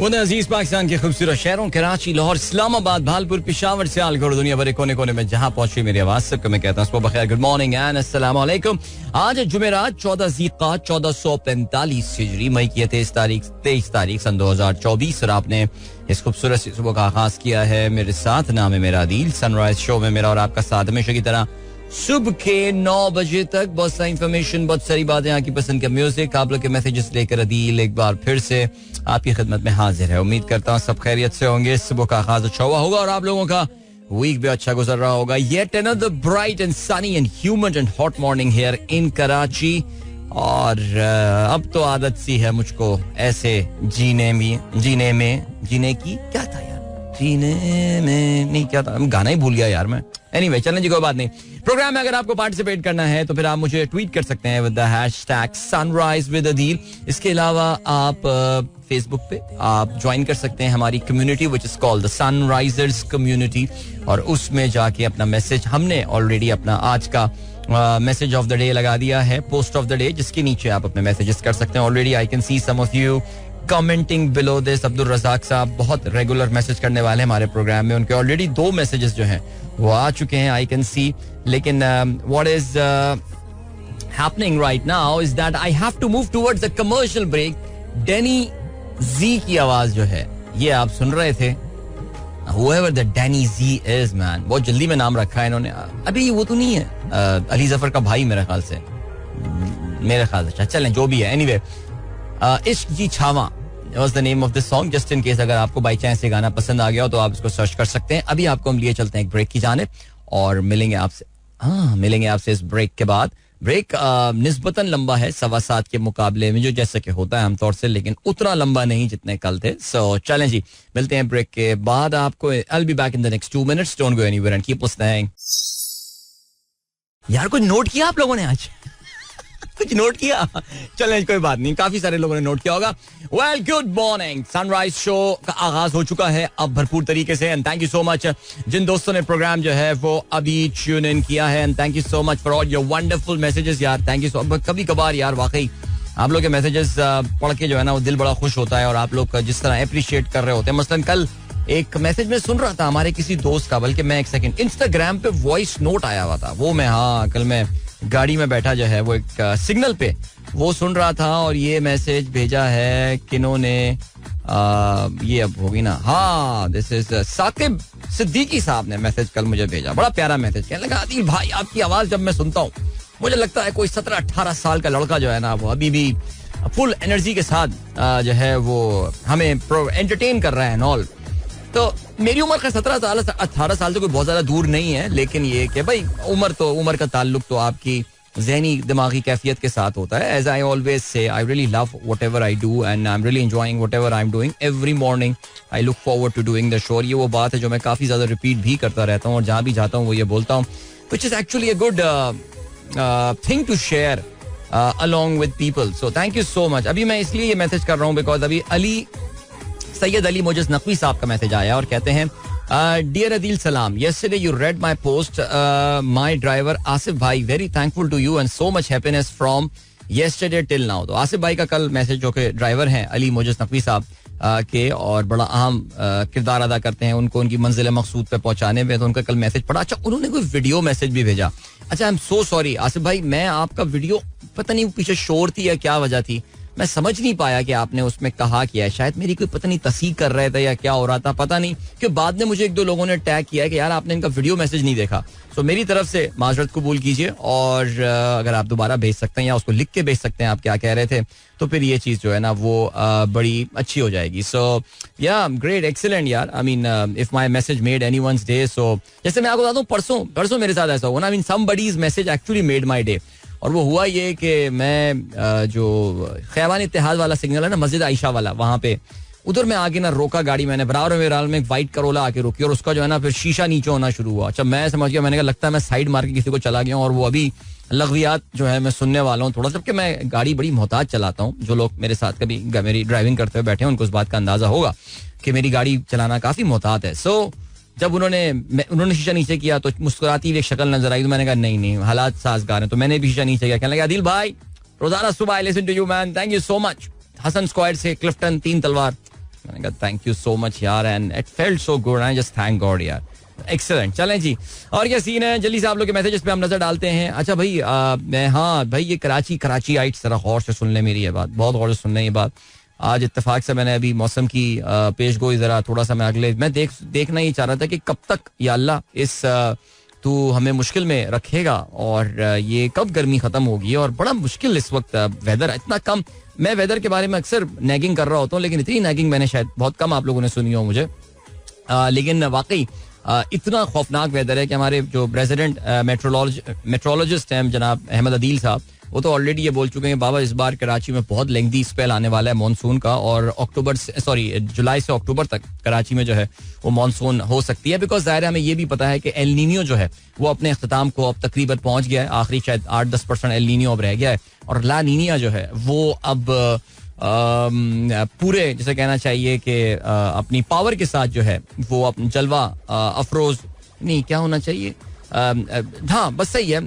वो अजीज पाकिस्तान के खूबसूरत शहरों कराची, लाहौर, इस्लामाबाद, भालपुर, पिशावर, सियालकोट, दुनिया भर कोने कोने में जहां पहुंची मेरी आवाज सबको मैं कहता हूं बखैर, गुड मॉर्निंग एंड अस्सलाम वालेकुम। आज जुमेरात 14 ज़ीक़ात 1445 हिजरी, मई की 23 तारीख सन 2024 और आपने इस खूबसूरत सुबह का आगाज किया है मेरे साथ। नाम है मेरा अदील। सनराइज शो में मेरा और आपका साथ हमेशा की तरह सुबह के 9 बजे तक। बहुत सारी इंफॉर्मेशन, बहुत सारी बातें, आपकी पसंद का म्यूजिक, आप लोग के मैसेजेस लेकर अदील एक बार फिर से आपकी खिदमत में हाजिर है। उम्मीद करता हूँ सब खैरियत से होंगे, सुबह का आगाज अच्छा हुआ होगा और आप लोगों का वीक भी अच्छा गुजर रहा होगा। Yet another bright and sunny and humid and hot morning here in Karachi। और अब तो आदत सी है मुझको ऐसे जीने की क्या था यार, जीने में नहीं क्या था, गाना ही भूल गया यार मैं। एनीवे, चलें जी, कोई बात नहीं। प्रोग्राम में अगर आपको पार्टिसिपेट करना है तो फिर आप मुझे ट्वीट कर सकते हैं with the hashtag sunrise with Adeel. इसके अलावा आप फेसबुक पे आप ज्वाइन कर सकते हैं हमारी community which is called the Sunrisers community, और उसमें जाके अपना मैसेज, हमने ऑलरेडी अपना आज का मैसेज ऑफ द डे लगा दिया है, पोस्ट ऑफ द डे, जिसके नीचे आप अपने मैसेजेस कर सकते हैं। Already I can see some of you commenting below this. Abdul Razzaq साहब बहुत रेगुलर मैसेज करने वाले हैं हमारे प्रोग्राम में, उनके ऑलरेडी 2 मैसेजेस जो हैं वो आ चुके हैं, आई कैन सी। लेकिन what is happening right now is that I have to move towards the commercial break. Danny ji की आवाज जो है ये आप सुन रहे थे, whoever the Danny Z is man, बहुत जल्दी में नाम रखा है इन्होंने। अभी वो तो नहीं है अली जफर का भाई मेरे ख्याल से, अच्छा चलें जो भी है। एनीवे, इश्क जी Chhaava was the name of this song, just in case अगर आपको बाई चांस ये गाना पसंद आ गया हो तो आप इसको सर्च कर सकते हैं। अभी आपको हम लिए चलते हैं एक ब्रेक की जानिब और मिलेंगे आपसे इस ब्रेक के बाद। ब्रेक निस्बतन लंबा है 7:15 के मुकाबले में, जो जैसे कि होता है आमतौर से, लेकिन उतना लंबा नहीं जितने कल थे। सो चलें जी, मिलते हैं ब्रेक के बाद आपको। I'll be back in the next 2 minutes. Don't go anywhere and keep listening. यार कुछ नोट किया आप लोगों ने आज? कुछ नोट किया? चलें कोई बात नहीं, काफी सारे लोगों ने नोट किया होगा। Well, good morning. Sunrise show का आगाज हो चुका है अब भरपूर तरीके से, and thank you so much जिन दोस्तों ने प्रोग्राम जो है वो अभी ट्यून इन किया है, and thank you so much for all your wonderful messages यार। Thank you so much. कभी कभार यार वाकई आप लोग के मैसेजेस पढ़ के जो है ना वो दिल बड़ा खुश होता है, और आप लोग जिस तरह अप्रिशिएट कर रहे होते हैं। मसलन कल एक मैसेज में सुन रहा था हमारे किसी दोस्त का, बल्कि मैं एक सेकंड, इंस्टाग्राम पे वॉइस नोट आया हुआ था वो, मैं कल मैं गाड़ी में बैठा जो है वो एक सिग्नल पे वो सुन रहा था, और ये मैसेज भेजा है किन्होंने, ये अब होगी ना, दिस इज साकिब सिद्दीकी साहब ने मैसेज कल मुझे भेजा। बड़ा प्यारा मैसेज, कहने लगा आदिल भाई आपकी आवाज जब मैं सुनता हूँ मुझे लगता है कोई 17-18 साल का लड़का जो है ना वो अभी भी फुल एनर्जी के साथ जो है वो हमें एंटरटेन कर रहा है नॉल। तो मेरी उम्र का 17 साल 18 साल से कोई बहुत ज्यादा दूर नहीं है, लेकिन ये कि भाई उम्र का ताल्लुक तो आपकी ज़हनी दिमागी कैफियत के साथ होता है। As I always say, I really love whatever I do and I am really enjoying whatever I am doing every morning. I look forward to doing the show. ये वो बात है जो मैं काफी ज्यादा रिपीट भी करता रहता हूँ, और जहाँ भी जाता हूँ वो ये बोलता हूँ, which is actually a good thing to share along with people. So thank you so much. अभी मैं इसलिए ये मैसेज कर रहा हूँ बिकॉज अभी सैयद अली मोजस नकवी साहब का मैसेज आया और कहते हैं, डियर अदील सलाम, yesterday you read my post, my driver Asif भाई, very thankful to you and so much happiness from yesterday till now. तो आसिफ भाई का कल मैसेज, जो कि ड्राइवर हैं अली मोजस नकवी साहब के, और बड़ा अहम किरदार अदा करते हैं उनको उनकी मंजिल मकसूद पे पहुंचाने में, तो उनका कल मैसेज पड़ा। अच्छा, उन्होंने कोई वीडियो मैसेज भी भेजा। अच्छा, I am so sorry Asif भाई, मैं आपका वीडियो पता नहीं पीछे शोर थी या क्या वजह थी, मैं समझ नहीं पाया कि आपने उसमें कहा क्या है। शायद मेरी कोई पता नहीं तस्दीक कर रहे थे या क्या हो रहा था, पता नहीं, कि बाद में मुझे 1-2 लोगों ने टैग किया कि यार आपने इनका वीडियो मैसेज नहीं देखा। सो मेरी तरफ से माजरत कबूल कीजिए, और अगर आप दोबारा भेज सकते हैं या उसको लिख के भेज सकते हैं आप क्या कह रहे थे, तो फिर ये चीज़ जो है ना वो बड़ी अच्छी हो जाएगी। सो या ग्रेट, एक्सीलेंट यार। I mean if my message made anyone's day, so जैसे मैं आपको बता दूं, परसों मेरे साथ ऐसा हुआ ना, I mean somebody's message actually made my day. और वो हुआ ये कि मैं जो खैवान इत्तेहाद वाला सिग्नल है ना, मस्जिद आयशा वाला, वहाँ पे उधर में आके ना रोका गाड़ी मैंने, बराबर मेरे हाल में एक वाइट करोला आके रुकी, और उसका जो है ना फिर शीशा नीचे होना शुरू हुआ। अच्छा, मैं समझ गया, मैंने कहा लगता है मैं साइड मार के किसी को चला गया हूँ, और वो अभी लग़वियात जो है मैं सुनने वाला हूँ थोड़ा सा, कि मैं गाड़ी बड़ी मोहताज चलाता हूँ। जो लोग मेरे साथ कभी मेरी ड्राइविंग करते हुए बैठे हैं उनको इस बात का अंदाजा होगा कि मेरी गाड़ी चलाना काफी मोहतात है। सो जब उन्होंने शीशा नीचे किया तो मुस्कुराती हुई एक शक्ल नजर आई, तो मैंने कहा नहीं हालात साजगार हैं, तो मैंने भी शीशा नीचे किया। कहने लगा आदिल भाई रोजाना सुबह I listen to you man, thank you so much. Hassan square से क्लिफ्टन 3 तलवार मैंने कहा थैंक यू सो मच यार, and it felt so good, I just thank God यार. एक्सेलेंट. चलें जी, और क्या सीन है, जल्दी से आप लोग के मैसेजेस पे हम नजर डालते हैं. अच्छा भाई, हाँ भाई, ये कराची आइट्स जरा गौर से सुन ले मेरी ये बात, बहुत गौर से सुन ले ये बात. आज इत्तेफाक से मैंने अभी मौसम की पेशगोई जरा थोड़ा सा मैं देखना ही चाह रहा था कि कब तक या अल्लाह इस तू हमें मुश्किल में रखेगा और ये कब गर्मी खत्म होगी. और बड़ा मुश्किल इस वक्त वेदर इतना कम. मैं वेदर के बारे में अक्सर नैगिंग कर रहा होता हूँ, लेकिन इतनी नैगिंग मैंने शायद बहुत कम आप लोगों ने सुनी हो मुझे. लेकिन वाकई इतना खौफनाक वेदर है कि हमारे जो प्रेसिडेंट मेट्रोलॉजिस्ट हैं जनाब अहमद अदील साहब, वो तो ऑलरेडी ये बोल चुके हैं बाबा इस बार कराची में बहुत लेंथी स्पेल आने वाला है मॉनसून का, और जुलाई से अक्टूबर तक कराची में जो है वो मॉनसून हो सकती है. बिकॉज ज़ाहिर है हमें ये भी पता है कि एल नीनियो जो है वो अपने अख्ताम को अब तकरीबन पहुंच गया है. आखिरी शायद 8-10% एल नीनियो अब रह गया है, और ला नीनिया जो है वो अब पूरे जैसे कहना चाहिए कि अपनी पावर के साथ जो है वो जलवा अफरोज नहीं क्या होना चाहिए, हाँ बस सही है,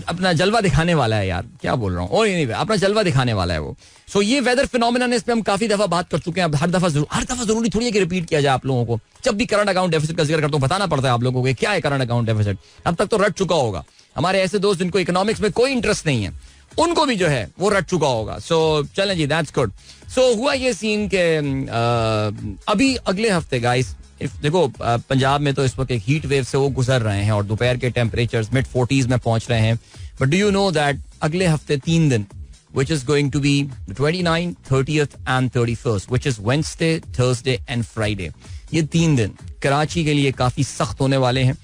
अपना जलवा दिखाने वाला है यार, क्या बोल रहा हूँ, और नहीं अपना जलवा दिखाने वाला है वो. सो ये वेदर फिनोमेनन इस पे हम काफी दफा बात कर चुके हैं. अब हर दफा जरूरी थोड़ी है कि रिपीट किया जाए आप लोगों को. जब भी करंट अकाउंट डेफिसिट का जिक्र करता हूँ बताना पड़ता है आप लोगों को क्या है करंट अकाउंट डेफिसिट. अब तक तो रट चुका होगा. हमारे ऐसे दोस्त जिनको इकोनॉमिक्स में कोई इंटरेस्ट नहीं है उनको भी जो है वो रट चुका होगा. सो चलें जी, दैट्स गुड. सो हुआ ये सीन के अभी अगले हफ्ते गाइस देखो पंजाब में तो इस वक्त एक हीट वेव से वो गुजर रहे हैं और दोपहर के टेम्परेचर्स मिड 40s में पहुंच रहे हैं. But do you know that अगले हफ्ते 3 दिन which is going to be 29th, 30th and 31st, which is Wednesday, Thursday and Friday. ये 3 दिन कराची के लिए काफी सख्त होने वाले हैं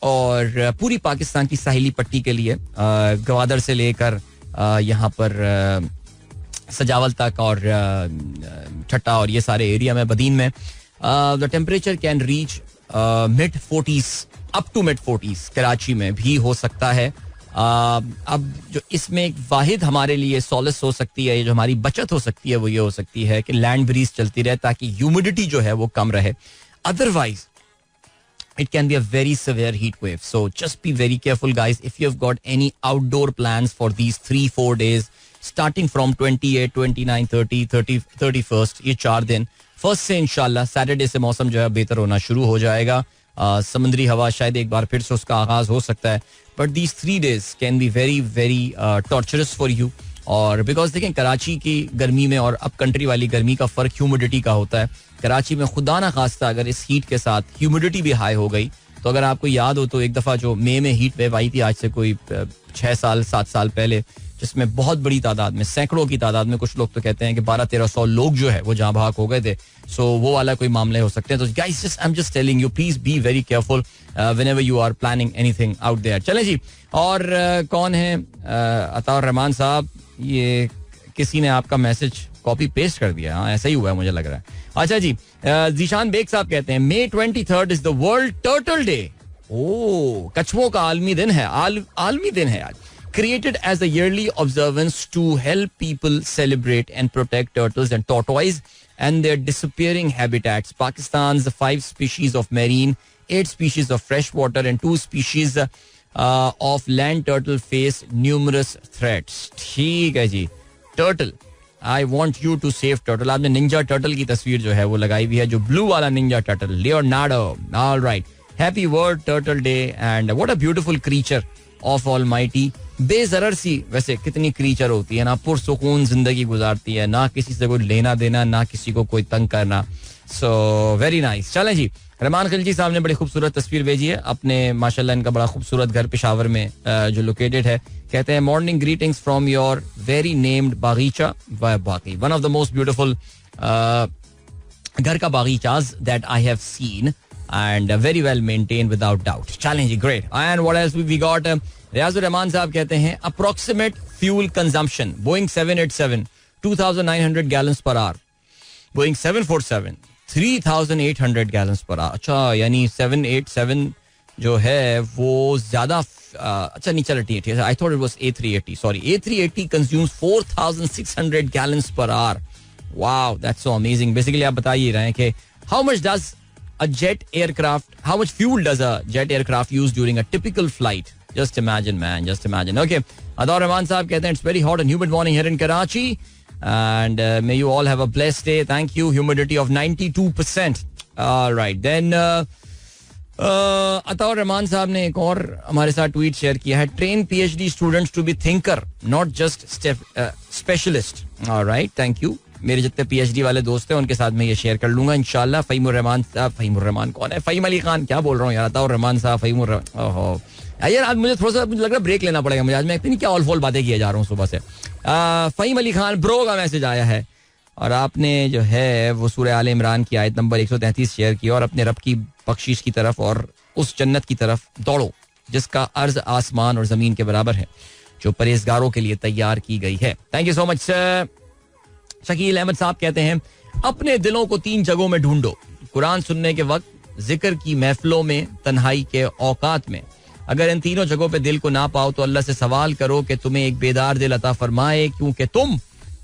और पूरी पाकिस्तान की साहिली पट्टी के लिए गवादर से लेकर यहाँ पर सजावल तक और ठट्टा और ये सारे एरिया में बदीन में the temperature can reach mid 40s up to mid 40s Karachi में भी हो सकता है. अब जो इसमें एक वाहिद हमारे लिए सॉलिस हो सकती है, ये जो हमारी बचत हो सकती है वो ये हो सकती है कि लैंड ब्रीज चलती रहे ताकि ह्यूमिडिटी जो है वो कम रहे. Otherwise it can be a very severe heat wave. So just be very careful guys. If you have got any outdoor plans for these 3-4 days starting from 28, 29, 30, 31st, ये 4 दिन first से इंशाल्लाह सैटरडे से मौसम जो है बेहतर होना शुरू हो जाएगा. समुद्री हवा शायद एक बार फिर से उसका आगाज हो सकता है. But these 3 days can be very very torturers for you. और बिकॉज देखें कराची की गर्मी में और अब कंट्री वाली गर्मी का फर्क ह्यूमिडिटी का होता है. कराची में खुदा ना खास्ता अगर इस हीट के साथ ह्यूमिडिटी भी हाई हो गई तो अगर आपको याद हो तो एक दफा जो मई में हीट वेव आई थी आज से कोई 6-7 साल पहले, जिसमें बहुत बड़ी तादाद में सैकड़ों की तादाद में कुछ लोग तो कहते हैं कि 1200-1300 लोग जो है वो जहां भाग हो गए थे. सो वो वाला कोई मामले हो सकते हैं. तो guys just I am just telling you please be very careful whenever you are planning anything out there. चलें जी, और कौन है अताउर रहमान साहब, ये किसी ने आपका मैसेज कॉपी पेस्ट कर दिया. हाँ ऐसा ही हुआ है मुझे लग रहा है. अच्छा जी, जीशान बेग साहब कहते हैं May 23rd is the world turtle day. Oh कछुओं का आलमी दिन है. आलमी दिन है आज. Created as a yearly observance to help people celebrate and protect turtles and tortoise and their disappearing habitats. Pakistan's 5 species of marine, 8 species of freshwater and 2 species of land turtle face numerous threats. ठीक है जी. Turtle. I want you to save turtle. आपने Ninja turtle की तस्वीर जो है वो लगाई हुई है, जो ब्लू वाला Ninja turtle, Leonardo. All right. Happy World Turtle Day and what a beautiful creature of Almighty. बेजरर सी वैसे कितनी क्रीचर होती है ना, पुरसुकून जिंदगी गुजारती है, ना किसी से कोई लेना देना, ना किसी को कोई तंग करना. So very nice. चलें जी, रहमान खिलजी साहब ने बड़ी खूबसूरत तस्वीर भेजी है अपने, माशाल्लाह इनका बड़ा खूबसूरत घर पेशावर में जो लोकेटेड है. कहते हैं morning greetings from your very named बागीचा. बाकी one of the most beautiful घर का बागीचाज that I have seen and very well maintained without doubt. Challenging, great. And what else we got? Riazur Rahman साहब कहते हैं approximate fuel consumption Boeing 787 2,900 gallons per hour. Boeing 747 3,800 gallons per hour. अच्छा यानी 787 जो है वो ज्यादा अच्छा नहीं चल रही है. I thought it was A380. Sorry, A380 consumes 4,600 gallons per hour. Wow, that's so amazing. Basically आप बता ही रहे हैं कि how much does a jet aircraft, how much fuel does a jet aircraft use during a typical flight? Just imagine, man, just imagine. Okay, Adar Rahman साहब कहते हैं it's very hot and humid morning here in Karachi and may you all have a blessed day. Thank you. Humidity of 92%. All right, then Ataur Rahman साहब ने एक और हमारे साथ tweet share किया है. Train PhD students to be thinker not just specialist. Alright, thank you. मेरे जितने PhD वाले दोस्त हैं उनके साथ मैं ये शेयर कर लूंगा इंशाल्लाह. फ़हीमुर रहमान कौन है? फ़हीम अली खान, क्या बोल रहा हूँ यार. अताउर रहमान साहब, फ़हीमुर रहमान. ओहो यार, आज मुझे थोड़ा सा मुझे लग रहा है ब्रेक लेना पड़ेगा. मुझे आज मैं इतनी क्या ऑल फॉल बातें किए जा रहा हूँ सुबह से. फ़हीम अली खान ब्रो का मैसेज आया है और आपने जो है वो सूरह आले इमरान की आयत नंबर 133 शेयर की और अपने रब की बख्शिश की तरफ और उस जन्नत की तरफ दौड़ो जिसका अर्ज आसमान और जमीन के बराबर है, जो परहेजगारों के लिए तैयार की गई है. Thank you so much. Shakeel Ahmed साहब कहते हैं अपने दिलों को 3 जगहों में ढूंढो. कुरान सुनने के वक्त, जिक्र की महफिलों में, तन्हाई के औकात में. अगर इन तीनों जगहों पे दिल को ना पाओ तो अल्लाह से सवाल करो कि तुम्हें एक बेदार दिल अता फरमाए, क्योंकि तुम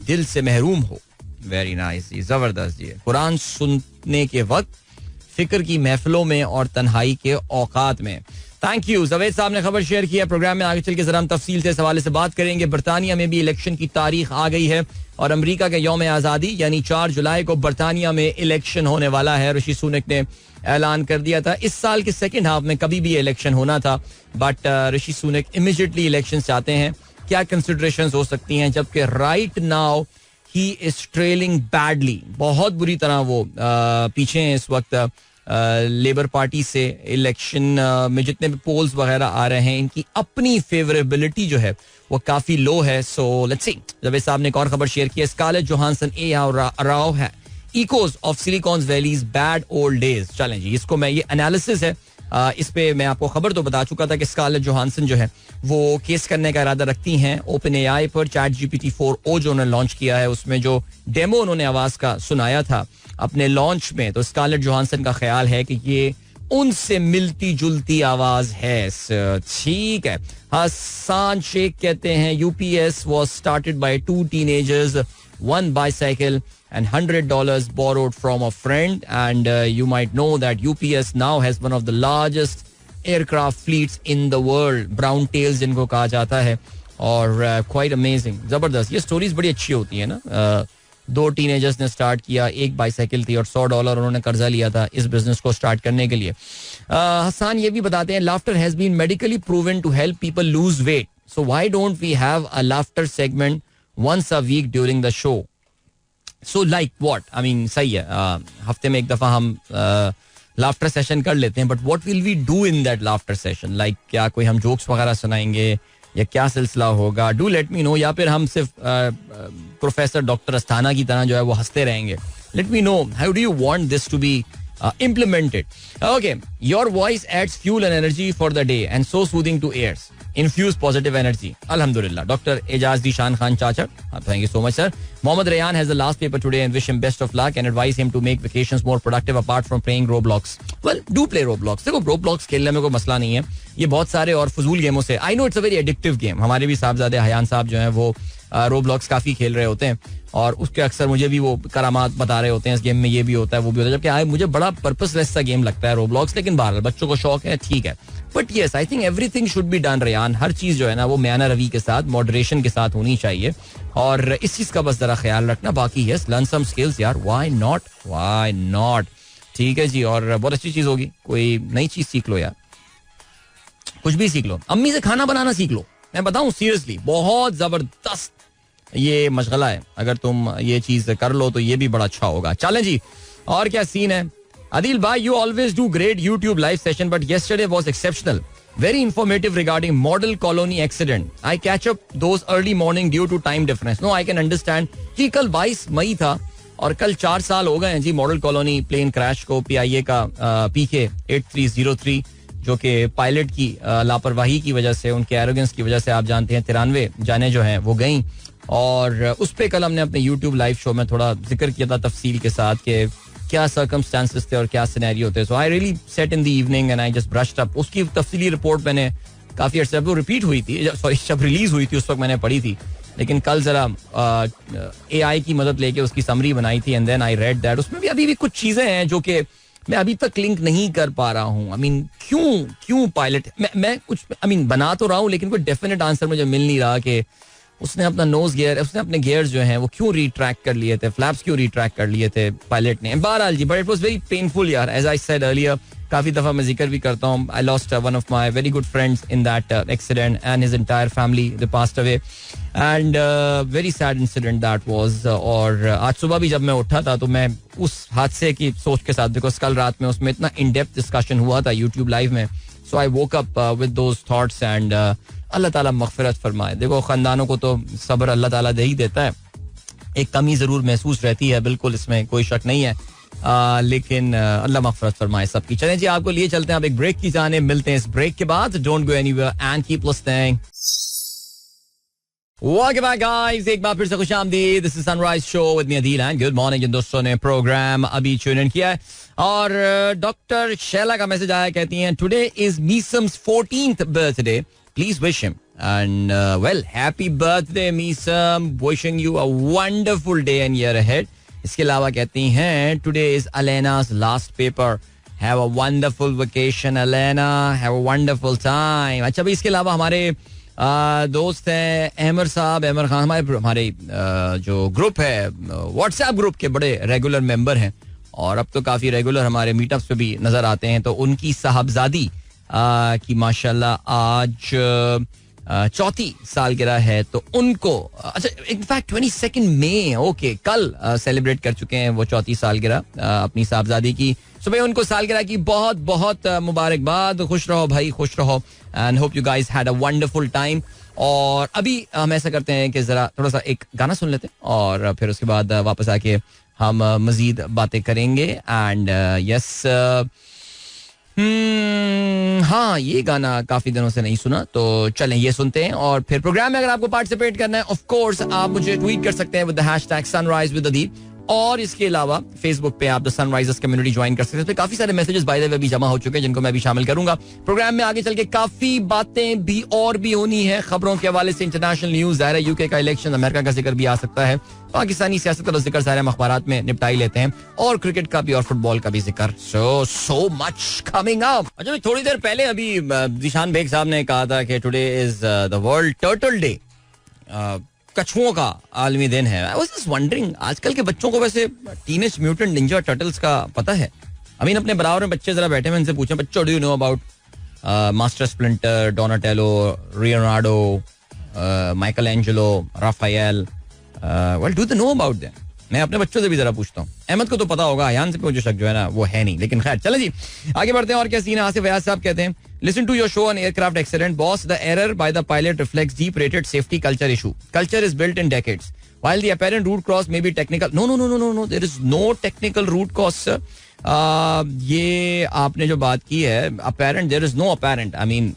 दिल से महरूम हो. वेरी नाइस जी, जबरदस्त जी. कुरान सुनने के वक्त, फिक्र की महफिलों में और तन्हाई के औकात में. Thank you. जवेद साहब ने खबर शेयर किया. प्रोग्राम में आगे चल के जरा हम तफसील से इस हवाले से बात करेंगे. बरतानिया में भी इलेक्शन की तारीख आ गई है और अमेरिका के यौम आज़ादी यानी 4 जुलाई को बरतानिया में इलेक्शन होने वाला है. ऋषि सुनक ने ऐलान कर दिया था इस साल के सेकेंड हाफ में कभी भी इलेक्शन होना था, but Rishi Sunak immediately election चाहते हैं. क्या कंसिडरेशंस हो सकती हैं, जबकि right now he is trailing badly. बहुत बुरी तरह वो पीछे हैं इस वक्त लेबर पार्टी से. इलेक्शन में जितने भी पोल्स वगैरह आ रहे हैं, इनकी अपनी फेवरेबिलिटी जो है वो काफी लो है. So let's see. जवेद साहब ने एक और खबर शेयर की. स्कारलेट जोहानसन राव है echoes of silicon valleys bad old days. चलें जी, इसको मैं, ये एनालिसिस है, इस पे मैं आपको खबर तो बता चुका था कि स्कारलेट जोहानसन जो है वो केस करने का इरादा रखती हैं ओपन AI पर. ChatGPT 4o जो उन्होंने लॉन्च किया है, उसमें जो डेमो उन्होंने आवाज का सुनाया था अपने लॉन्च में, तो स्कारलेट जोहानसन का ख्याल है कि ये उनसे मिलती जुलती आवाज है. ठीक है. हसन शेख कहते हैं UPS was started by 2 teenagers, 1 bicycle and $100 borrowed from a friend, and you might know that UPS now has one of the largest aircraft fleets in the world. Brown tails जिनको कहा जाता है, और quite amazing, जबरदस्त. ये stories बड़ी अच्छी होती है ना. 2 टीनेजर्स ने स्टार्ट किया, 1 बाइसाइकिल थी और $100 उन्होंने कर्जा लिया था इस बिजनेस को स्टार्ट करने के लिए. हसन ये भी बताते हैं laughter has been medically proven to help people lose weight, so why don't we have a laughter segment once a week during the show. So like what? I mean, सही है, हफ्ते में एक दफा हम लाफ्टर सेशन कर लेते हैं, but what will we do in that laughter session? Like क्या कोई हम जोक्स वगैरह सुनाएंगे या क्या सिलसिला होगा? Do let me no. या फिर हम सिर्फ प्रोफेसर डॉक्टर अस्थाना की तरह जो है वो हंसते रहेंगे? Let me know how do you want this to be implemented. Okay, your voice adds fuel and energy for the day and so soothing to ears. Infuse positive energy. Alhamdulillah. Dr. Ejaz Dishan Khan Chacha. Thank you so much, sir. Mohammad Rayan has the last paper today and wish him best of luck and advise him to make vacations more productive apart from playing Roblox. Well, do play Roblox. देखो Roblox खेलने में कोई मसला नहीं है. ये बहुत सारे और फजूल गेमों से, I know it's a very addictive game. हमारे भी साहबजादे हयान साहब जो हैं वो रोबलॉक्स काफी खेल रहे होते हैं और उसके अक्सर मुझे भी वो करामात बता रहे होते हैं इस गेम में ये भी होता है वो भी होता है, जबकि मुझे बड़ा पर्पसलेस सा गेम लगता है रोबलॉक्स. लेकिन बहरहाल बच्चों को शौक है, ठीक है. But yes, I think everything should be done Rayan. हर चीज जो है ना वो म्याना रवि के साथ, मॉडरेशन के साथ होनी चाहिए और इस चीज का बस जरा ख्याल रखना. बाकी यस, लर्न सम स्किल्स यार, व्हाई नॉट. ठीक है जी. और बहुत अच्छी चीज होगी, कोई नई चीज सीख लो यार, कुछ भी सीख लो. अम्मी से खाना बनाना सीख लो. मैं बताऊं सीरियसली, बहुत जबरदस्त ये मशगला है. अगर तुम ये चीज कर लो तो ये भी बड़ा अच्छा होगा. चलें जी, और क्या सीन है? Adil bhai, you always do great YouTube live session, but yesterday was exceptional. Very informative regarding model colony accident. I catch up those early morning due to time difference. No, I can understand कि कल 22 मई था और कल 4 साल हो गए हैं जी model colony plane crash को. PIA का PK 8303 जो कि पायलट की लापरवाही की वजह से, उनके एरोगेंस की वजह से, आप जानते हैं 93 जाने जो हैं वो गई. और उस पे कल हमने अपने YouTube लाइव शो में थोड़ा जिक्र किया था तफसील के साथ कि क्या सर्कमस्टांसेस थे और क्या सिनेरियो थे. So I really sat in the evening and I just brushed up. उसकी तफसीली रिपोर्ट मैंने काफी अर्से वो रिपीट हुई थी, सॉरी जब रिलीज हुई थी उस वक्त मैंने पढ़ी थी, लेकिन कल जरा AI की मदद लेके उसकी समरी बनाई थी and then I read that. उसमें भी अभी भी कुछ चीजें हैं जो कि मैं अभी तक लिंक नहीं कर पा रहा हूँ. आई मीन क्यों पायलट, मैं कुछ बना तो रहा हूँ लेकिन कोई डेफिनेट आंसर मुझे मिल नहीं रहा कि उसने अपना नोज गियर, उसने अपने गियर्स जो हैं वो क्यों रिट्रैक्ट कर लिए थे, फ्लैप्स क्यों रिट्रैक्ट कर लिए थे पायलट ने. बहरहाल जी, but it was very painful यार. एज आई सेड अर्लियर, काफी दफा मैं जिक्र भी करता हूँ, I lost one of my very good friends in that accident and his entire family they passed away and very sad incident that was. और आज सुबह भी जब मैं उठा था तो मैं उस हादसे की सोच के साथ, बिकॉज कल रात में उसमें इतना इन डेप्थ डिस्कशन हुआ था यूट्यूब लाइव में, so I woke up with those thoughts and अल्लाह ताला मगफिरत फरमाए. देखो खानदानों को तो सब्र अल्लाह ताला दे ही देता है, एक कमी जरूर महसूस रहती है, बिल्कुल इसमें कोई शक नहीं है, लेकिन अल्लाह मगफिरत फरमाए सबकी. चलें जी, आपको लिए चलते हैं आप एक ब्रेक की जाने, मिलते हैं इस ब्रेक के बाद. Don't go anywhere and keep listening. Welcome back guys, एक बार फिर से खुशामदीद. This is Sunrise Show with me Adeel and good morning. जिन दोस्तों ने प्रोग्राम अभी ट्यून इन किया है, और डॉक्टर शैला का मैसेज आया, कहती हैं today is Meesam's 14th birthday, please wish him. And well, happy birthday Meesam, wishing you a wonderful day and year ahead. इसके अलावा कहती हैं today is Alena's last paper, have a wonderful vacation Alena, have a wonderful time. अच्छा भाई, इसके अलावा हमारे दोस्त हैं अहमर साहब, अहमर खान, हमारे जो ग्रुप है व्हाट्सएप ग्रुप के बड़े रेगुलर मेंबर हैं, और अब तो काफी रेगुलर हमारे मीटअप्स पे भी नजर आते हैं. तो उनकी साहबजादी की माशाल्लाह आज 34 सालगिरह है, तो उनको अच्छा इनफैक्ट 22 मई, ओके, कल सेलिब्रेट कर चुके हैं वो 34 सालगिरह अपनी साहबजादी की. सुबह उनको सालगिरह की बहुत बहुत मुबारकबाद. खुश रहो भाई, खुश रहो, and hope you guys had a wonderful time. और अभी हम ऐसा करते हैं कि जरा थोड़ा सा एक गाना सुन लेते हैं, और फिर उसके बाद वापस आके हम मजीद बातें करेंगे. एंड यस, हाँ, ये गाना काफी दिनों से नहीं सुना, तो चलें ये सुनते हैं. और फिर प्रोग्राम में अगर आपको पार्टिसिपेट करना है, ऑफ कोर्स आप मुझे ट्वीट कर सकते हैं with the hashtag sunrise with Adeel, और इसके अलावा फेसबुक पे आप द सनराइजर्स कम्युनिटी ज्वाइन कर सकते हैं. काफी सारे मैसेजेस बाय द वे भी जमा हो चुके हैं, जिनको मैं भी शामिल करूंगा प्रोग्राम में. आगे चल के काफी बातें भी और भी होनी है, खबरों के हवाले से इंटरनेशनल न्यूज आ रहा है, यूके का इलेक्शन, अमेरिका का जिक्र भी आ सकता है, पाकिस्तानी सियासत का जिक्र सारे अखबारात में निपटाई लेते हैं, और क्रिकेट का भी और फुटबॉल का भी जिक्र. So much coming up. अच्छा, थोड़ी देर पहले अभी जिशान बेग साहब ने कहा था कि today is the world turtle day, कछुओं का आलमी दिन है. आई वाज जस्ट वंडरिंग, आजकल के बच्चों को वैसे टीनेज म्यूटेंट निंजा टर्टल्स का पता है? आई मीन अपने बराबर में बच्चे जरा बैठे हैं, इनसे पूछें, बच्चों do you know about master splinter, Donatello, Leonardo, Michael Angelo, Rafael, well do they know about them? मैं अपने बच्चों से भी जरा पूछता हूँ. अहमद को तो पता होगा, अयान से मुझे शक जो है ना वो है नहीं, लेकिन खैर चले जी आगे बढ़ते हैं. और क्या सीन है? आसिफ अयाज साहब कहते हैं, listen to your show on aircraft accident, boss. The error by the pilot reflects deep-rated safety culture issue. Culture is built in decades. While the apparent root cause may be technical, no. There is no technical root cause, sir. ये आपने जो बात की है, apparent, there is no apparent. I mean,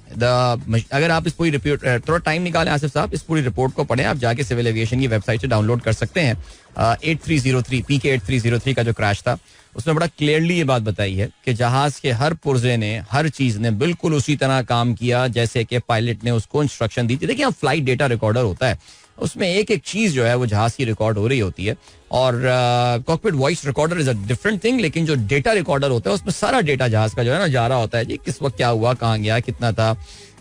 अगर आप इस पूरी रिपोर्ट, थोड़ा टाइम निकालें आसिफ साहब, इस पूरी रिपोर्ट को पढ़ें, आप जाके सिविल एविएशन की वेबसाइट से डाउनलोड कर सकते हैं. 8303 PK 8303 का जो क्रैश था, उसमें बड़ा क्लियरली ये बात बताई है कि जहाज के हर पुर्जे ने, हर चीज ने बिल्कुल उसी तरह काम किया जैसे कि पायलट ने उसको इंस्ट्रक्शन दी थी. देखिए, अब फ्लाइट डेटा रिकॉर्डर होता है, उसमें एक एक चीज जो है वो जहाज की रिकॉर्ड हो रही होती है, और cockpit voice recorder is a different thing, लेकिन जो डेटा रिकॉर्डर होता है उसमें सारा डेटा जहाज का जो है ना जा रहा होता है जी, किस वक्त क्या हुआ, कहाँ गया, कितना था,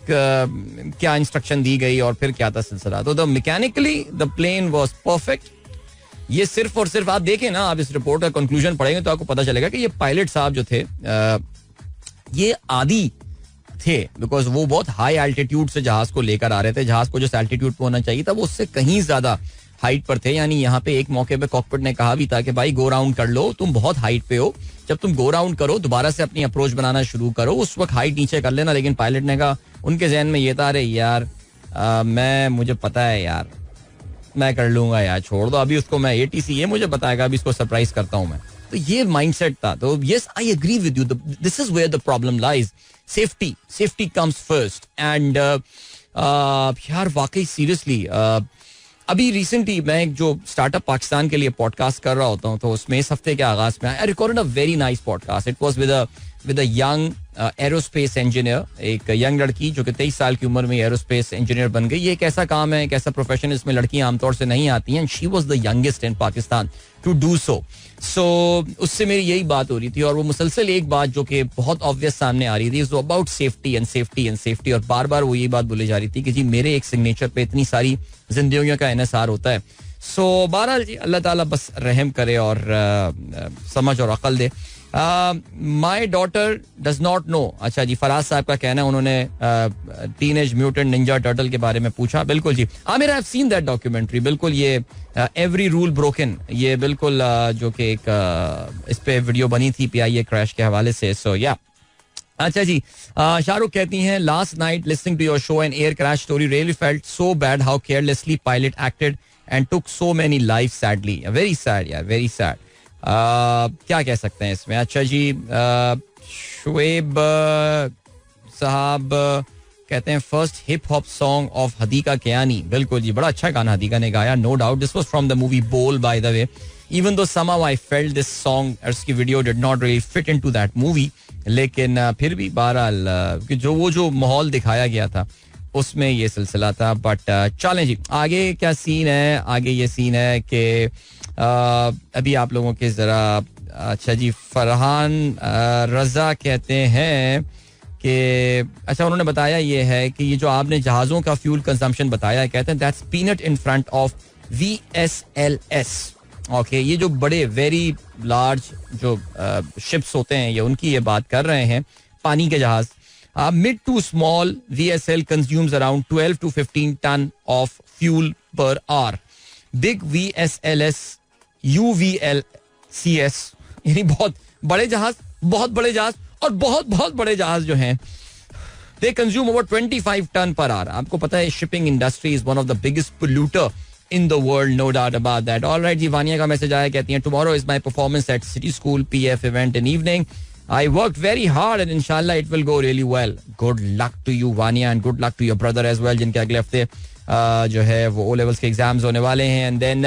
क्या इंस्ट्रक्शन दी गई, और फिर क्या था सिलसिला. तो the mechanically the plane was perfect. ये सिर्फ और सिर्फ आप देखें ना, आप इस रिपोर्ट का कंक्लूजन पढ़ेंगे तो आपको पता चलेगा कि ये पायलट साहब जो थे ये आदी थे, बिकॉज वो बहुत हाई एल्टीट्यूड से जहाज को लेकर आ रहे थे. जहाज को जिस एल्टीट्यूड पे होना चाहिए था वो उससे कहीं ज्यादा हाइट पर थे. यानी यहाँ पे एक मौके पे कॉकपिट ने कहा भी था कि भाई गो राउंड कर लो, तुम बहुत हाइट पे हो, जब तुम गो राउंड करो दोबारा से अपनी अप्रोच बनाना शुरू करो, उस वक्त हाइट नीचे कर लेना. लेकिन पायलट ने कहा, उनके जहन में ये था, अरे यार मुझे पता है यार, मैं कर लूंगा यार, छोड़ दो, अभी उसको मैं ATC ये मुझे बताएगा, अभी इसको सरप्राइज करता हूं मैं. तो ये माइंडसेट था. तो yes, I agree with you, this is where the problem lies. Safety comes first. And यार वाकई सीरियसली, अभी रिसेंटली मैं एक जो स्टार्टअप पाकिस्तान के लिए पॉडकास्ट कर रहा होता हूँ, तो उसमें इस हफ्ते के आगाज में I recorded a very nice podcast. It was with a young aerospace engineer, एक यंग लड़की जो कि 23 साल की उम्र में एरोस्पेस इंजीनियर बन गई. ये एक ऐसा काम है, एक ऐसा प्रोफेशन इसमें लड़कियां आमतौर से नहीं आती हैं. She was the youngest in Pakistan to do so. उससे मेरी यही बात हो रही थी और वो मुसलसल एक बात जो कि बहुत ऑब्वियस सामने आ रही थी, so about safety and safety and safety. और बार बार वो यही बात बोली जा रही थी कि जी मेरे एक सिग्नेचर पे इतनी सारी जिंदगियों का एनएसआर होता है. सो बहरहाल जी अल्लाह ताला बस रहम करे और समझ और अकल दे. My daughter does not know. अच्छा जी, फराज साहब का कहना है, उन्होंने टीनेज म्यूटेंट निंजा टर्टल के बारे में पूछा. बिल्कुल जी, Aamir I have seen that documentary. बिल्कुल ये एवरी रूल ब्रोकन, ये बिल्कुल जो कि एक इस पे वीडियो बनी थी PIA क्रैश के हवाले से. सो या अच्छा जी, शाहरुख कहती हैं last night listening to your show and air crash story really felt so bad how carelessly pilot acted and took so many life sadly. Very sad यार, वेरी सैड. क्या कह सकते हैं इसमें. अच्छा जी, शुएब साहब कहते हैं first hip hop song of Hadiqa Kiani. बिल्कुल जी, बड़ा अच्छा गाना हदीका ने गाया, no doubt. This was from the movie Bol by the way. Even though somehow I felt this song उसकी video did not really fit into that movie, लेकिन फिर भी बहरहाल कि जो माहौल दिखाया गया था उसमें ये सिलसिला था. बट चलें जी, आगे क्या सीन है. आगे ये सीन है कि अभी आप लोगों के जरा. अच्छा जी, फरहान रजा कहते हैं कि अच्छा उन्होंने बताया ये है कि ये जो आपने जहाज़ों का फ्यूल कंजम्पशन बताया, कहते हैं that's peanut in front of VSLS. Okay, ये जो बड़े वेरी लार्ज जो शिप्स होते हैं, ये उनकी ये बात कर रहे हैं, पानी के जहाज. Mid to small VSL consumes around 12 to 15 ton of fuel per hour. Big VSLS, UVLCS यानी बहुत बड़े जहाज, बहुत बड़े जहाज और बहुत बहुत बड़े जहाज जो हैं, they consume over 25 ton per hour. आपको पता है shipping industry is one of the biggest polluter in the world, no doubt about that. All right जी, वानिया का मैसेज आया, कहती हैं tomorrow is my performance at City School PF event in evening. I worked very hard and inshallah it will go really well. Good luck to you Vania and good luck to your brother as well, जिनके अगले हफ्ते जो है वो O levels के exams होने वाले हैं. एंड देन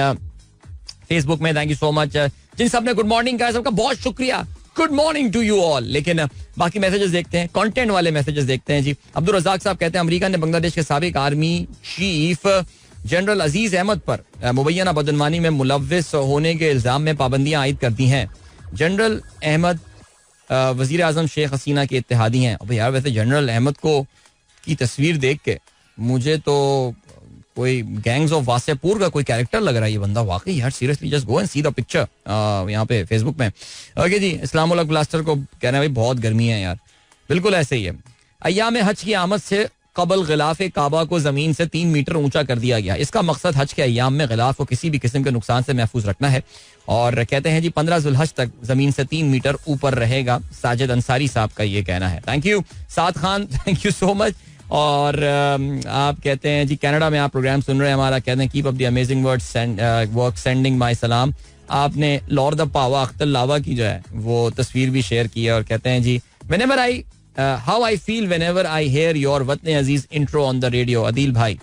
फेसबुक में थैंक यू सो मच जिन सब ने गुड मॉर्निंग कहा, सबका बहुत शुक्रिया. Good morning to you all. लेकिन बाकी मैसेजेस देखते हैं, कंटेंट वाले मैसेजेस देखते हैं जी. अब्दुल रज़ाक साहब कहते हैं अमेरिका ने बांग्लादेश के साबिक आर्मी चीफ जनरल अजीज अहमद पर मुबैना बदनवानी में मुलव्विस होने के इल्जाम में पाबंदियां आयद कर दी हैं. जनरल अहमद वजीर आजम शेख हसीना के इत्तेहादी हैं. अब यार वैसे जनरल अहमद को की तस्वीर देख के मुझे तो कोई गैंग्स ऑफ वासेपुर का कोई कैरेक्टर लग रहा है ये बंदा. वाकई यार, seriously just go and see the picture यहाँ पे फेसबुक में. ओके जी, इस्लामुल हक ब्लास्टर को कहना है भाई बहुत गर्मी है यार. बिल्कुल ऐसे ही है. अय्याम हज की आमद से कबल गिलाफ काबा को जमीन से 3 मीटर ऊंचा कर दिया गया. इसका मकसद हज के अय्याम में गिलाफ को किसी भी किस्म के नुकसान से महफूज रखना है. और कहते हैं जी 15 जुल्हज तक जमीन से 3 मीटर ऊपर रहेगा. साजिद अंसारी साहब का ये कहना है. Thank you Saad Khan, thank you so much. और आप कहते हैं जी कनाडा में आप प्रोग्राम सुन रहे हैं हमारा, कहते हैं keep up the amazing work, sending my सलाम. आपने लॉर्ड द पावा अख्तर लावा की जो है वो तस्वीर भी शेयर की है और कहते हैं जी whenever I how I feel whenever I hear your वतन अजीज intro on the radio, Adeel भाई.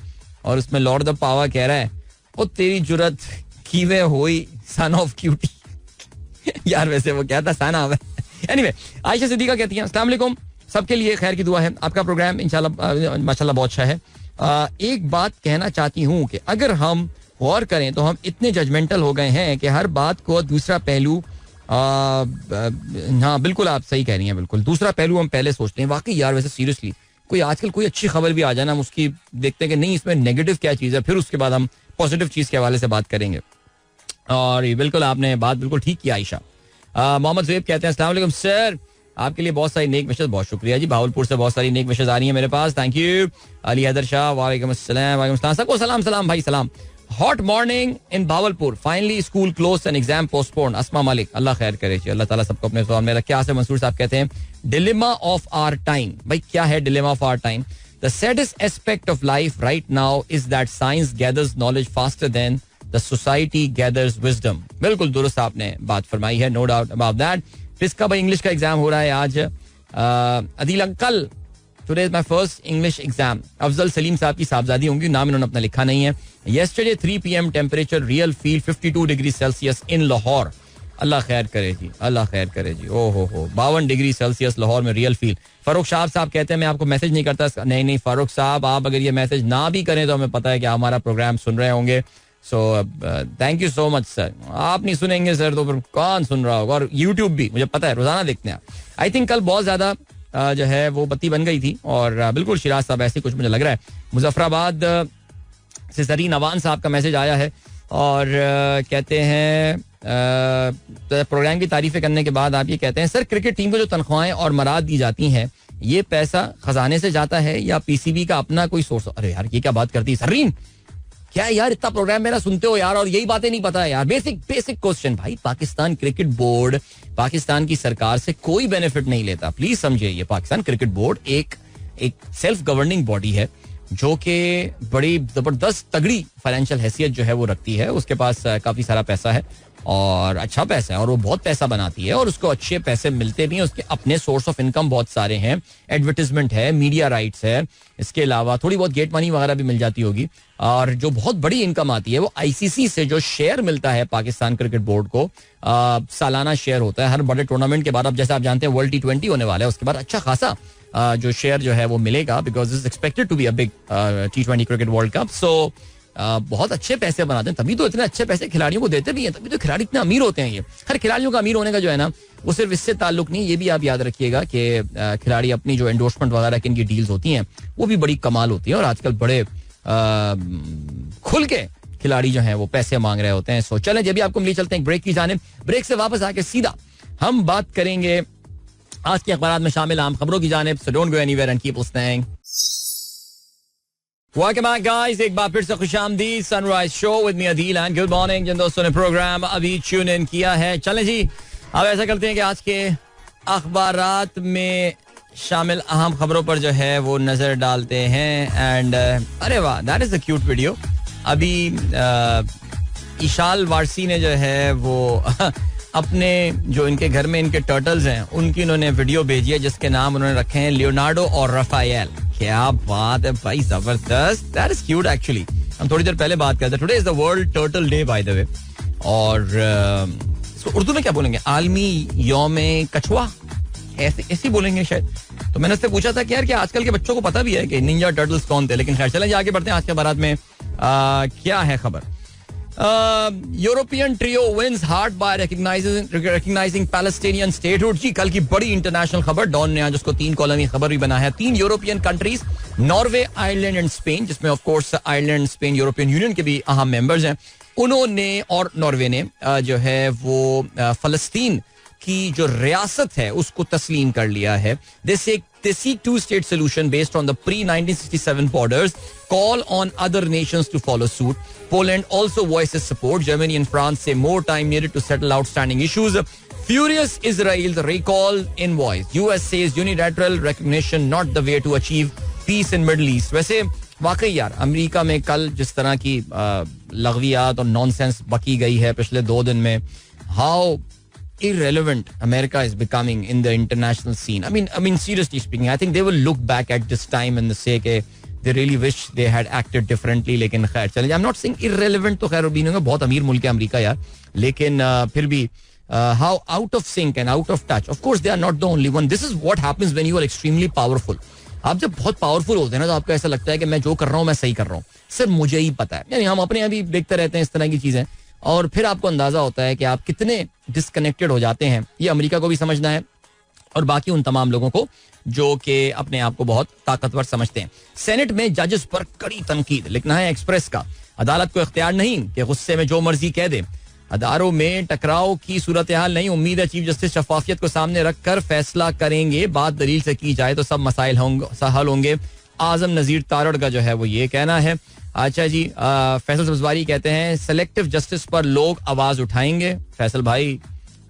और उसमें लॉर्ड द पावा कह रहा है ओ तेरी जुरत कीवे होई सन ऑफ क्यूटी. यार वैसे वो क्या था, सन आवे. एनीवे, आयशा सिद्दीका कहती हैं अस्सलाम वालेकुम, सबके लिए खैर की दुआ है. आपका प्रोग्राम इंशाल्लाह माशाल्लाह बहुत अच्छा है. एक बात कहना चाहती हूँ कि अगर हम गौर करें तो हम इतने जजमेंटल हो गए हैं कि हर बात को दूसरा पहलू, हाँ बिल्कुल आप सही कह रही हैं, बिल्कुल दूसरा पहलू हम पहले सोचते हैं. वाकई यार वैसे सीरियसली कोई आजकल कोई अच्छी खबर भी आ जाए ना, हम उसकी देखते हैं कि नहीं इसमें नेगेटिव क्या चीज़ है, फिर उसके बाद हम पॉजिटिव चीज़ के हवाले से बात करेंगे. और ये बिल्कुल आपने बात बिल्कुल ठीक की आयशा. मोहम्मद ज़ुएब कहते हैं अस्सलाम वालेकुम सर, आपके लिए बहुत सारी नेक विशेष, बहुत शुक्रिया जी. भावलपुर से बहुत सारी नेक विशेष आ रही है मेरे पास, थैंक यू. अली हैदर शाह वालेकुम अस्सलाम, वालेकुम अस्सलाम, सबको सलाम सलाम भाई सलाम. Hot morning in Bahawalpur, finally school close and exam postponed. Asma Malik, अल्लाह खैर करे, अल्लाह ताला सबको अपने ज़ोन में रखे. आसिफ मंसूर साहब कहते हैं डिलेमा ऑफ आवर टाइम. भाई क्या है dilemma of our time? The saddest aspect of life right now is that science gathers knowledge faster than the society gathers wisdom. बिल्कुल दुरुस्त आपने बात फरमाई है, नो डाउट अबाउट दैट. इसका भाई इंग्लिश का एग्जाम हो रहा है आज. Adeel uncle, today is my first English exam. Afzal Salim साहब की साहबजादी होंगी, नाम इन्होंने अपना लिखा नहीं है. Yesterday 3 PM temperature real feel 52 degree Celsius in Lahore. अल्लाह खैर करे जी, अल्लाह खैर करे जी. ओ हो 52 डिग्री सेल्सियस लाहौर में रियल फील. फारूक साहब कहते हैं मैं आपको मैसेज नहीं करता. नहीं फारूक साहब, आप अगर ये मैसेज ना भी करें तो हमें पता है कि हमारा प्रोग्राम सुन रहे होंगे. So thank you so much sir. आप नहीं सुनेंगे सर तो फिर कौन सुन रहा होगा. और यूट्यूब भी मुझे पता है रोजाना देखते हैं. आई थिंक कल बहुत ज्यादा जो है वो बत्ती बन गई थी. और बिल्कुल शिराज साहब ऐसे कुछ मुझे लग रहा है. मुजफ्फराबाद से सरीन अवान साहब का मैसेज आया है और कहते हैं प्रोग्राम की तारीफें करने के बाद आप ये कहते हैं सर क्रिकेट टीम को जो तनख्वाहें और मराद दी जाती हैं ये पैसा खजाने से जाता है या पीसीबी का अपना कोई सोर्स. अरे यार ये क्या बात करती है सरीन, क्या यार इतना प्रोग्राम मेरा सुनते हो यार और यही बातें नहीं पता है यार. बेसिक क्वेश्चन भाई, पाकिस्तान क्रिकेट बोर्ड पाकिस्तान की सरकार से कोई बेनिफिट नहीं लेता. प्लीज समझिए, ये पाकिस्तान क्रिकेट बोर्ड एक सेल्फ गवर्निंग बॉडी है जो कि बड़ी जबरदस्त तगड़ी फाइनेंशियल हैसियत जो है वो रखती है. उसके पास काफी सारा पैसा है और अच्छा पैसा है और वो बहुत पैसा बनाती है और उसको अच्छे पैसे मिलते भी हैं. उसके अपने सोर्स ऑफ इनकम बहुत सारे हैं. एडवर्टाइजमेंट है, मीडिया राइट्स है, इसके अलावा थोड़ी बहुत गेट मनी वगैरह भी मिल जाती होगी. और जो बहुत बड़ी इनकम आती है वो आईसीसी से जो शेयर मिलता है पाकिस्तान क्रिकेट बोर्ड को, सालाना शेयर होता है हर बड़े टूर्नामेंट के बाद. अब जैसे आप जानते हैं वर्ल्ड T20 होने वाला है, उसके बाद अच्छा खासा जो शेयर जो है वो मिलेगा because is expected to be a big T20 cricket world cup. So बहुत अच्छे पैसे बनाते हैं, तभी तो इतने अच्छे पैसे खिलाड़ियों को देते भी हैं, तभी तो खिलाड़ी इतने अमीर होते हैं. ये हर खिलाड़ियों का अमीर होने का जो है ना वो सिर्फ इससे ताल्लुक नहीं. ये भी आप याद रखिएगा कि खिलाड़ी अपनी जो एंडोर्समेंट वगैरह की इनकी डील्स होती हैं वो भी बड़ी कमाल होती है और आजकल बड़े खुल के खिलाड़ी जो हैं वो पैसे मांग रहे होते हैं. सो चलें जब भी आपको मिली चलते हैं ब्रेक की जानिब. ब्रेक से वापस आके सीधा हम बात करेंगे आज के अखबार में शामिल आम खबरों की जानिब. So don't go anywhere and keep listening. Welcome back guys, एक बार फिर से खुशामदीद. Sunrise Show with me Adeel and good morning. जिन दोस्तों ने प्रोग्राम अभी ट्यून इन किया है, चलें जी अब ऐसा करते हैं कि आज के अखबारात में शामिल अहम खबरों पर जो है वो नजर डालते हैं. एंड अरे वाह, that is a cute video. अभी ईशाल वारसी ने जो है वो अपने जो इनके घर में इनके टर्टल्स हैं उनकी इन्होंने वीडियो भेजी है जिसके नाम उन्होंने रखे हैं लियोनार्डो और रफाएल. क्या बात है भाई, जबरदस्त. That is cute actually. हम थोड़ी देर पहले बात करते हैं. Today is the world turtle day bye the वे. और उर्दू में क्या बोलेंगे, आलमी यौमे कछुआ, ऐसे बोलेंगे शायद. तो मैंने उससे पूछा था कि यार क्या आजकल के बच्चों को पता भी है कि निंजा टर्टल्स कौन थे. लेकिन खैर चलें आगे बढ़ते हैं. आज के बारात में क्या है खबर. European trio wins hearts by recognising Palestinian statehood. जी कल की बड़ी इंटरनेशनल खबर. डॉन ने आज उसको 3 कॉलम की खबर भी बनाया है. 3 European countries, Norway, Ireland and Spain, जिसमें of course Ireland Spain European Union के भी अहम मेंबर्स हैं, उन्होंने और नॉर्वे ने जो है वो फलस्तीन की जो रियासत है उसको तस्लीम कर लिया है. They seek two-state solution based on the pre-1967 borders. Call on other nations to follow suit. Poland also voices support. Germany and France say more time needed to settle outstanding issues. Furious Israel's recall invoice. US says unilateral recognition not the way to achieve peace in Middle East. वैसे वाकई यार America में कल जिस तरह की लग़वियात और nonsense बकी गई है पिछले 2 दिन में, how irrelevant America is becoming in the international scene. I mean seriously speaking, I think they will look back at this time and say कि they really wish they had acted differently. लेकिन खैर चले, I'm not saying irrelevant तो खैर भी नहीं होगा, बहुत अमीर मुल्क है अमेरिका यार, लेकिन फिर भी how out of sync and out of touch. Of course they are not the only one. This is what happens when you are extremely powerful. आप जब बहुत पावरफुल होते हैं ना तो आपको ऐसा लगता है कि मैं जो कर रहा हूँ मैं सही कर रहा हूँ, सिर्फ मुझे ही पता है. यानी हम अपने यहाँ भी देखते रहते हैं इस तरह की चीजें और फिर आपको अंदाजा होता है कि आप कितने डिस्कनेक्टेड हो जाते हैं. ये अमेरिका को भी समझना है और बाकी उन तमाम लोगों को जो कि अपने आप को बहुत ताकतवर समझते हैं. सेनेट में जजेस पर कड़ी तनकीद. लिखना है एक्सप्रेस का, अदालत को इख्तियार नहीं कि गुस्से में जो मर्जी कह दे. अदारों में टकराव की सूरत हाल नहीं. उम्मीद है चीफ जस्टिस शफाफियत को सामने रखकर फैसला करेंगे. बात दलील से की जाए तो सब मसाइल हल होंगे. आजम नजीर तारड़ का जो है वो ये कहना है. अच्छा जी, फैसल सब्जवारी कहते हैं सेलेक्टिव जस्टिस पर लोग आवाज उठाएंगे. फैसल भाई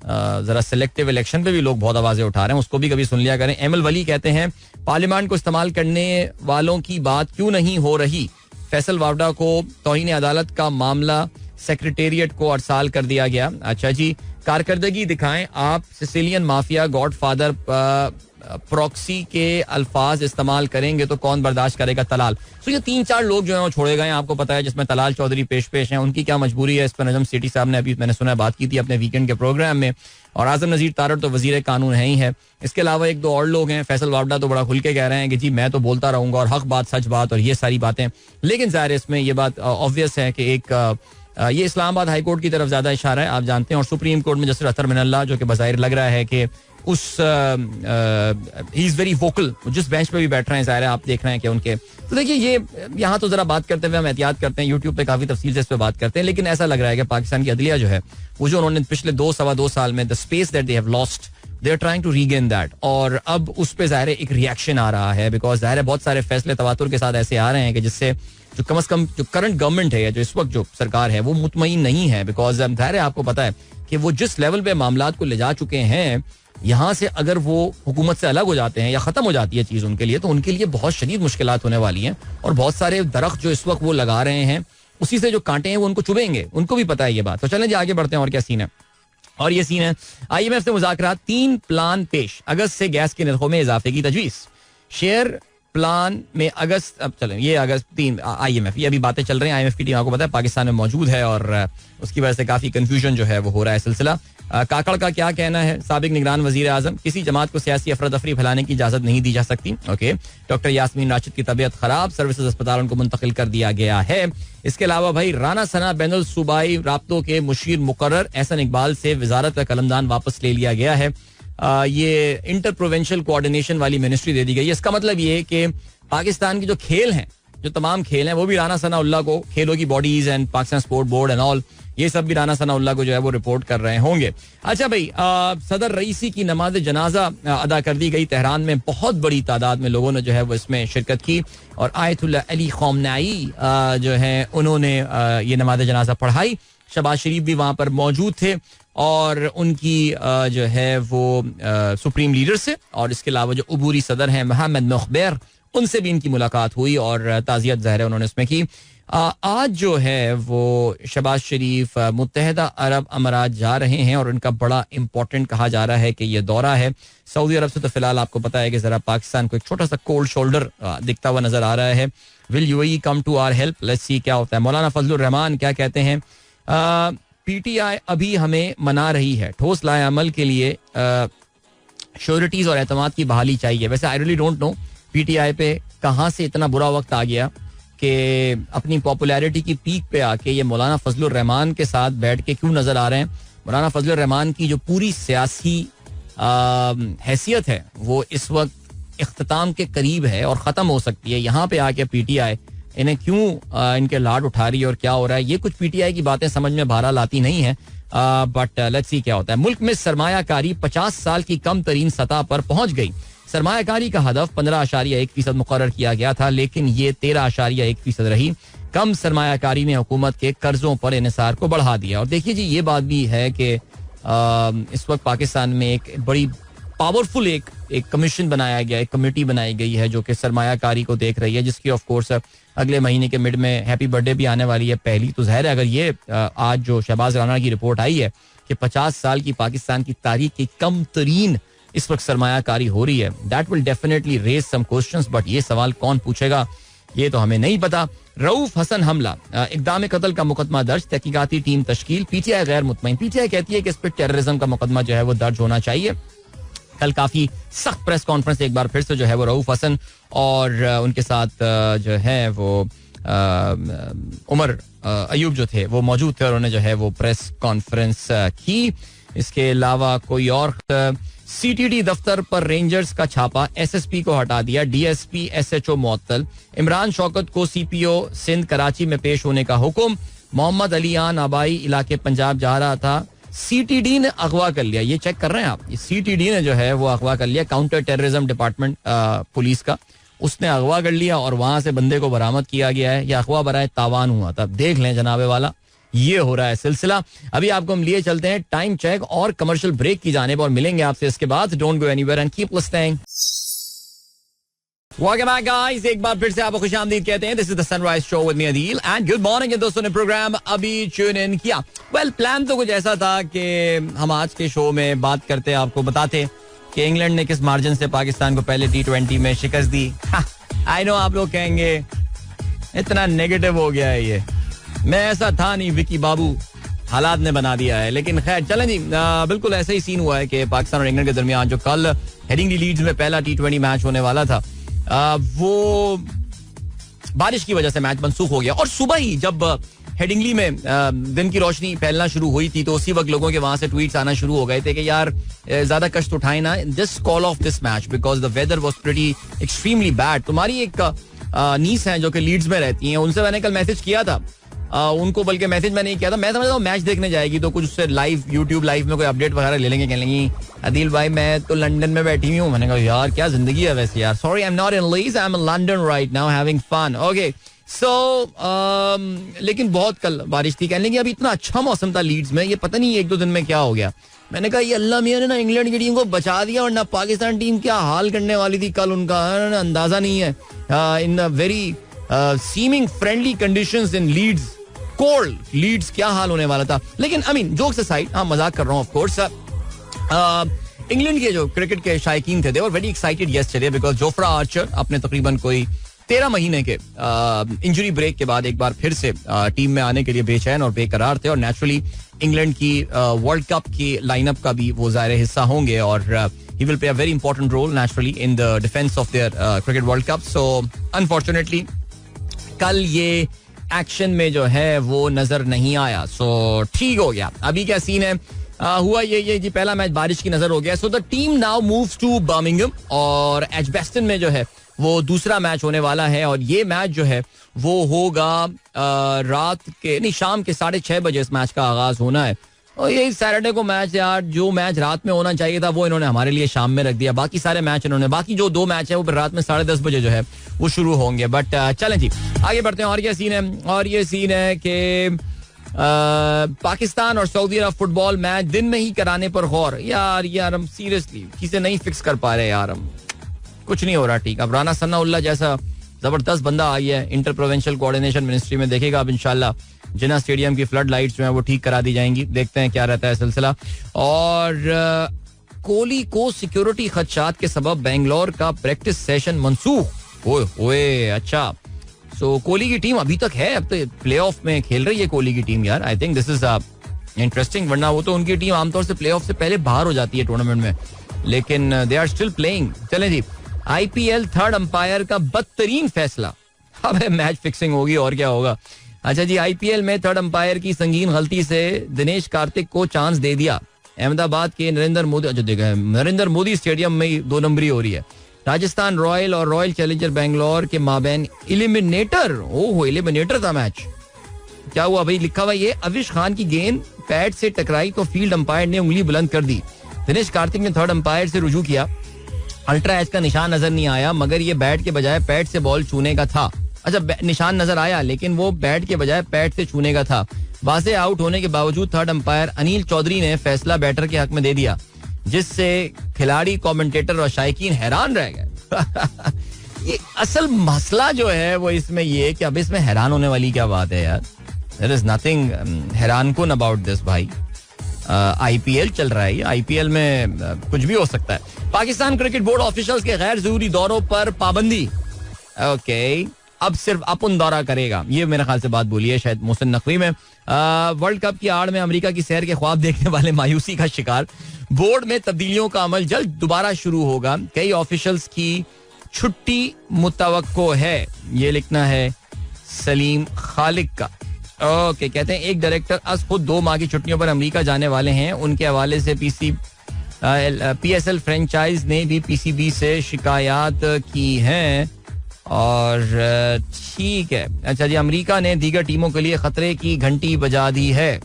जरा सेलेक्टिव इलेक्शन पे भी लोग बहुत आवाजें उठा रहे हैं, उसको भी कभी सुन लिया करें. एमल वली कहते हैं पार्लियामेंट को इस्तेमाल करने वालों की बात क्यों नहीं हो रही. फैसल वावडा को तौहीन अदालत का मामला सेक्रेटेरिएट को अरसाल कर दिया गया. अच्छा जी, कारकर्दगी दिखाएं आप, सिसिलियन माफिया, गॉडफादर, प्रॉक्सी के अल्फाज इस्तेमाल करेंगे तो कौन बर्दाश्त करेगा, तलाल। सो ये 3-4 लोग जो है वो छोड़े गए हैं, आपको पता है, जिसमें तलाल चौधरी पेश हैं। उनकी क्या मजबूरी है, इस पर नजम सिटी साहब ने अभी मैंने सुना बात की थी अपने वीकेंड के प्रोग्राम में। और आजम नजीर तारड़ तो वजीर कानून है ही है। इसके अलावा 1-2 और लोग हैं। फैसल वावडा तो बड़ा खुल के कह रहे हैं कि जी मैं तो बोलता रहूंगा और हक बात सच बात और ये सारी बातें। लेकिन ज़ाहिर इसमें ये बात ऑब्वियस है कि एक ये इस्लामाबाद हाई कोर्ट की तरफ ज्यादा इशारा है, आप जानते हैं। और सुप्रीम कोर्ट में जस्टिस अतर मिनल्ला, जो कि बज़ाहिर लग रहा है कि उस ही इज वेरी वोकल, जिस बेंच पे भी बैठ रहे हैं, ज़ाहिर है आप देख रहे हैं कि उनके, तो देखिए ये यहाँ तो जरा बात करते हुए हम एहतियात करते हैं, यूट्यूब पे काफी तफसील से इस पे बात करते हैं, लेकिन ऐसा लग रहा है कि पाकिस्तान की अदलिया जो है वो जो उन्होंने पिछले 2-2.25 साल में the space that they have lost, they are trying to regain that. और अब उस पे ज़ाहिर एक रिएक्शन आ रहा है, बिकॉज ज़ाहिर है बहुत सारे फैसले तवातुर के साथ ऐसे आ रहे हैं कि जिससे जो कम से कम जो करंट गवर्नमेंट है या जो इस वक्त जो सरकार है वो मुतमईन नहीं है। बिकॉज ज़ाहिर है आपको पता है कि वो जिस लेवल पे मामलात को ले जा चुके हैं, यहाँ से अगर वो हुकूमत से अलग हो जाते हैं या खत्म हो जाती है चीज उनके लिए, तो उनके लिए बहुत शदीद मुश्किलात होने वाली हैं। और बहुत सारे दरख्त जो इस वक्त वो लगा रहे हैं, उसी से जो कांटे हैं वो उनको चुभेंगे, उनको भी पता है ये बात। तो चलें जी आगे बढ़ते हैं, और क्या सीन है। और ये सीन है IMF से मुज़ाकरात, 3 प्लान पेश, अगस्त से गैस के नरखों में इजाफे की तजवीज़। शेयर प्लान में अगस्त, अब चलें ये अगस्त 3 IMF, ये अभी बातें चल रही हैं। IMF की टीम आपको पता है पाकिस्तान में मौजूद है और उसकी वजह से काफी कंफ्यूजन जो है वो हो रहा है सिलसिला। काकड़ का क्या कहना है, साबिक निगरान वजीर आजम, किसी जमात को सियासी अफरा तफरी फैलाने की इजाजत नहीं दी जा सकती। ओके, डॉक्टर यास्मीन राशिद की तबीयत खराब, सर्विसेज अस्पताल उनको मुंतकिल कर दिया गया है। इसके अलावा भाई राना सना बैनुल सूबाई राब्तों के मुशीर मुकर्रर एहसन इकबाल से वजारत का कलमदान वापस ले लिया गया है। ये इंटर प्रोविंशियल कोऑर्डिनेशन वाली मिनिस्ट्री दे दी गई है। इसका मतलब ये है कि पाकिस्तान की जो खेल हैं, जो तमाम खेल हैं, वो भी राना सनाउल्लाह को, खेलों की bodies and Pakistan sport board and all, ये सब भी राना सनाउल्लाह को जो है वो रिपोर्ट कर रहे होंगे। अच्छा भाई, सदर रईसी की नमाज जनाजा अदा कर दी गई। तेहरान में बहुत बड़ी तादाद में लोगों ने जो है वो इसमें शिरकत की और आयतुल्लाह अली ख़ामनेई जो है उन्होंने ये नमाज जनाजा पढ़ाई। शहबाज शरीफ भी वहाँ पर मौजूद थे और उनकी जो है वो सुप्रीम लीडर से और इसके अलावा जो अबूरी सदर हैं मोहम्मद मुखबिर, उनसे भी इनकी मुलाकात हुई और ताज़ियत ज़ाहिर उन्होंने इसमें की। आज जो है वो शहबाज शरीफ मुत्तहिदा अरब अमारात जा रहे हैं और इनका बड़ा इंपॉर्टेंट कहा जा रहा है कि ये दौरा है। सऊदी अरब से तो फिलहाल आपको पता है कि जरा पाकिस्तान को एक छोटा सा कोल्ड शोल्डर दिखता हुआ नजर आ रहा है। Will UAE come to our help, let's see क्या होता है। मौलाना फजलुर रहमान क्या कहते हैं, PTI अभी हमें मना रही है, ठोस लाए अमल के लिए श्योरिटीज और एतमाद की बहाली चाहिए। वैसे I really don't know PTI पे कहाँ से इतना बुरा वक्त आ गया कि अपनी पॉपुलैरिटी की पीक पे आके ये मौलाना फजलुर रहमान के साथ बैठ के क्यों नजर आ रहे हैं। मौलाना फजलुर रहमान की जो पूरी सियासी हैसियत है वो इस वक्त इख्तिताम के करीब है और ख़त्म हो सकती है। यहाँ पे आके PTI इन्हें क्यों इनके लाड उठा रही है और क्या हो रहा है, ये कुछ PTI की बातें समझ में बहरहाल आती नहीं है। बट लेट्स सी क्या होता है। मुल्क में सरमायाकारी 50 साल की कम तरीन सतह पर पहुंच गई। सरमायाकारी का हदफ 15.1% मुकर्रर किया गया था, लेकिन ये 13.1% रही। कम सरमायाकारी ने हुकूमत के कर्जों पर इन्हिसार को बढ़ा दिया। और देखिए जी, ये बात भी है कि इस वक्त पाकिस्तान में एक बड़ी पावरफुल एक कमीशन बनाया गया, एक कमेटी बनाई गई है जो कि सरमायाकारी को देख रही है, जिसकी ऑफ कोर्स अगले महीने के मिड में हैप्पी बर्थडे भी आने वाली है पहली। तो ज़ाहिर है अगर ये आज जो शहबाज राना की रिपोर्ट आई है कि 50 साल की पाकिस्तान की तारीख की कम तरीन इस वक्त सरमायाकारी हो रही है, that will definitely raise some questions. But ये सवाल कौन पूछेगा ये तो हमें नहीं पता। रऊफ हसन हमला, इक़दाम कत्ल का मुकदमा दर्ज, तहकीकाती टीम तश्कील। PTI गैर मुतमईन, PTI कहती है कि इस पर टेररिज्म का मुकदमा जो है वो दर्ज होना चाहिए। कल काफी सख्त प्रेस कॉन्फ्रेंस एक बार फिर से जो है वो रऊफ हसन और उनके साथ जो है वो उमर अयूब जो थे वो मौजूद थे और उन्होंने जो है वो प्रेस कॉन्फ्रेंस की। इसके अलावा कोई और CTD दफ्तर पर रेंजर्स का छापा, SSP को हटा दिया, DSP SHO मुअत्तल। इमरान शौकत को CPO सिंध कराची में पेश होने का हुक्म। मोहम्मद अली आन आबाई इलाके पंजाब जा रहा था, CTD ने अगवा कर लिया। ये चेक कर रहे हैं आप, ये CTD ने जो है वो अगवा कर लिया, काउंटर टेररिज्म डिपार्टमेंट पुलिस का, उसने अगवा कर लिया और वहां से बंदे को बरामद किया गया है। यह अगवा बराए तावान हुआ था। देख लें जनाबे वाला, ये हो रहा है सिलसिला। अभी आपको हम लिए चलते हैं टाइम चेक और कमर्शियल ब्रेक की जानिब और मिलेंगे आपसे इसके बाद। Don't go anywhere and keep listening. Welcome back, guys. एक बार फिर से आपको खुशामदीद कहते हैं. This is the Sunrise Show with me Adil and good morning. दोस्तों ने प्रोग्राम अभी ट्यून इन किया. Well, प्लान तो कुछ ऐसा था कि हम आज के शो में बात करते, आपको बताते कि इंग्लैंड ने किस मार्जिन से पाकिस्तान को पहले T20 में शिकस्त दी. आई नो आप लोग कहेंगे इतना नेगेटिव हो गया है ये. मैं ऐसा था नहीं, विकी बाबू हालात ने बना दिया है. लेकिन खैर चलें जी, बिल्कुल ऐसा ही सीन हुआ है कि पाकिस्तान और इंग्लैंड के दरमियान जो कल हेडिंगली लीड्स में पहला T20 मैच होने वाला था, वो बारिश की वजह से मैच मनसूख हो गया. और सुबह ही जब हेडिंगली में दिन की रोशनी फैलना शुरू हुई थी तो उसी वक्त लोगों के वहां से ट्वीट्स आना शुरू हो गए थे कि यार ज्यादा कष्ट उठाए ना, just call off this match because the weather was pretty extremely bad. तुम्हारी एक नीस हैं जो कि लीड्स में रहती हैं, उनसे मैंने कल मैसेज किया था. उनको बल्कि मैसेज मैंने किया था, मैं समझता हूँ मैच देखने जाएगी तो कुछ उससे लाइव यूट्यूब लाइव में कोई अपडेट वगैरह ले लेंगे. कह लेंगी अदील भाई मैं तो लंदन में बैठी हुई हूँ. मैंने कहा यार क्या जिंदगी है वैसे यार. Sorry I am not in Leeds, I am in London right now having fun. Okay so लेकिन बहुत कल बारिश थी. कहने लगी अभी इतना अच्छा मौसम था लीड्स में, ये पता नहीं एक दो दिन में क्या हो गया. मैंने कहा ये अल्लाह मियां ने ना इंग्लैंड की टीम को बचा दिया, और ना पाकिस्तान टीम क्या हाल करने वाली थी कल, उनका अंदाजा नहीं है. In very seeming friendly conditions in Leeds, cold Leeds, क्या हाल होने वाला था. लेकिन आई मीन जोक्स असाइड, हाँ मजाक कर रहा हूँ ऑफ कोर्स. इंग्लैंड के जो क्रिकेट के शायकीन थे, they were very excited yesterday because Jofra Archer अपने तकरीबन कोई 13 महीने के इंजरी ब्रेक के बाद एक बार फिर से टीम में आने के लिए बेचैन और बेकरार थे. और नेचुरली इंग्लैंड की वर्ल्ड कप की लाइनअप का भी वो ज़ाहिर हिस्सा होंगे और he will play a very important role naturally in the defence of their cricket world cup. So unfortunately कल ये एक्शन में जो है वो नजर नहीं आया. सो ठीक हो गया. अभी क्या सीन है, हुआ ये जी पहला मैच बारिश की नजर हो गया. So the team now moves to Birmingham और एजबेस्टन में जो है वो दूसरा मैच होने वाला है. और ये मैच जो है वो होगा रात के नहीं शाम के 6:30 बजे इस मैच का आगाज होना है. और ये सैटरडे को मैच, यार जो मैच रात में होना चाहिए था वो इन्होंने हमारे लिए शाम में रख दिया. बाकी सारे मैच इन्होंने, बाकी जो 2 मैच है वो रात में 10:30 बजे जो है वो शुरू होंगे. बट चलें जी आगे बढ़ते हैं. और क्या सीन है, और ये सीन है कि पाकिस्तान और सऊदी अरब फुटबॉल मैच दिन में ही कराने पर गौर. यार हम सीरियसली चीजें नहीं फिक्स कर पा रहे यार, हम कुछ नहीं हो रहा ठीक. अब राना सन्नाउल्लाह जैसा जबरदस्त बंदा आई है इंटर प्रोविंशियल कोऑर्डिनेशन मिनिस्ट्री में, देखेगा अब इंशाल्लाह जिन्ना स्टेडियम की फ्लड लाइट्स जो है वो ठीक करा दी जाएंगी. देखते हैं क्या रहता है सिलसिला. और कोहली को सिक्योरिटी खदशात के सबब बेंगलोर का प्रैक्टिस सेशन मनसूख. ओए अच्छा. सो कोहली की टीम अभी तक है, अब तो प्लेऑफ में खेल रही है कोहली की टीम. यार I think this is interesting, वरना वो तो उनकी टीम आमतौर से प्लेऑफ से पहले बाहर हो जाती है टूर्नामेंट में, लेकिन दे आर स्टिल प्लेइंग. चलें जी, आईपीएल थर्ड अंपायर का बदतरीन फैसला. अब मैच फिक्सिंग होगी और क्या होगा. अच्छा जी, आईपीएल में थर्ड अंपायर की संगीन गलती से दिनेश कार्तिक को चांस दे दिया. अहमदाबाद के नरेंद्र मोदी स्टेडियम में 2 नंबरी हो रही है. राजस्थान रॉयल और रॉयल चैलेंजर बेंगलोर के माबैन एलिमिनेटर. ओहो एलिमिनेटर था मैच. क्या हुआ भाई, लिखा हुआ ये अविश खान की गेंद पैड से टकराई तो फील्ड अंपायर ने उंगली बुलंद कर दी. दिनेश कार्तिक ने थर्ड अंपायर से रुजू किया. अल्ट्रा एज का निशान नजर नहीं आया, मगर ये बैट के बजाय पैड से बॉल छूने का था. अच्छा निशान नजर आया लेकिन वो बैट के बजाय पैड से छूने का था. वाज़े आउट होने के बावजूद थर्ड अंपायर अनिल चौधरी ने फैसला बैटर के हक में दे दिया, जिससे खिलाड़ी, कमेंटेटर और शायकीन हैरान रह गए. ये असल मसला जो है वो इसमें ये कि अब इसमें हैरान होने वाली क्या बात है यार. देयर इज नथिंग हैरानकुन अबाउट दिस भाई. आईपीएल चल रहा है, आईपीएल में कुछ भी हो सकता है. पाकिस्तान क्रिकेट बोर्ड ऑफिशियल्स के गैर जरूरी दौरों पर पाबंदी. ओके अब सिर्फ अपन दौरा करेगा, ये मेरे ख्याल से बात बोली है शायद मोहसिन नकवी में. वर्ल्ड कप की आड़ में अमेरिका की सैर के ख्वाब देखने वाले मायूसी का शिकार. बोर्ड में तब्दीलियों का अमल जल्द दोबारा शुरू होगा. कई ऑफिशियल्स की छुट्टी मुतवक्को है, ये लिखना है सलीम खालिक का. ओके कहते हैं एक डायरेक्टर आज खुद 2 माह की छुट्टियों पर अमेरिका जाने वाले हैं. उनके हवाले से पीएसएल फ्रेंचाइज ने भी पीसीबी से शिकायत की हैं. और ठीक है. अच्छा जी, अमेरिका ने दीगर टीमों के लिए खतरे की घंटी बजा दी है.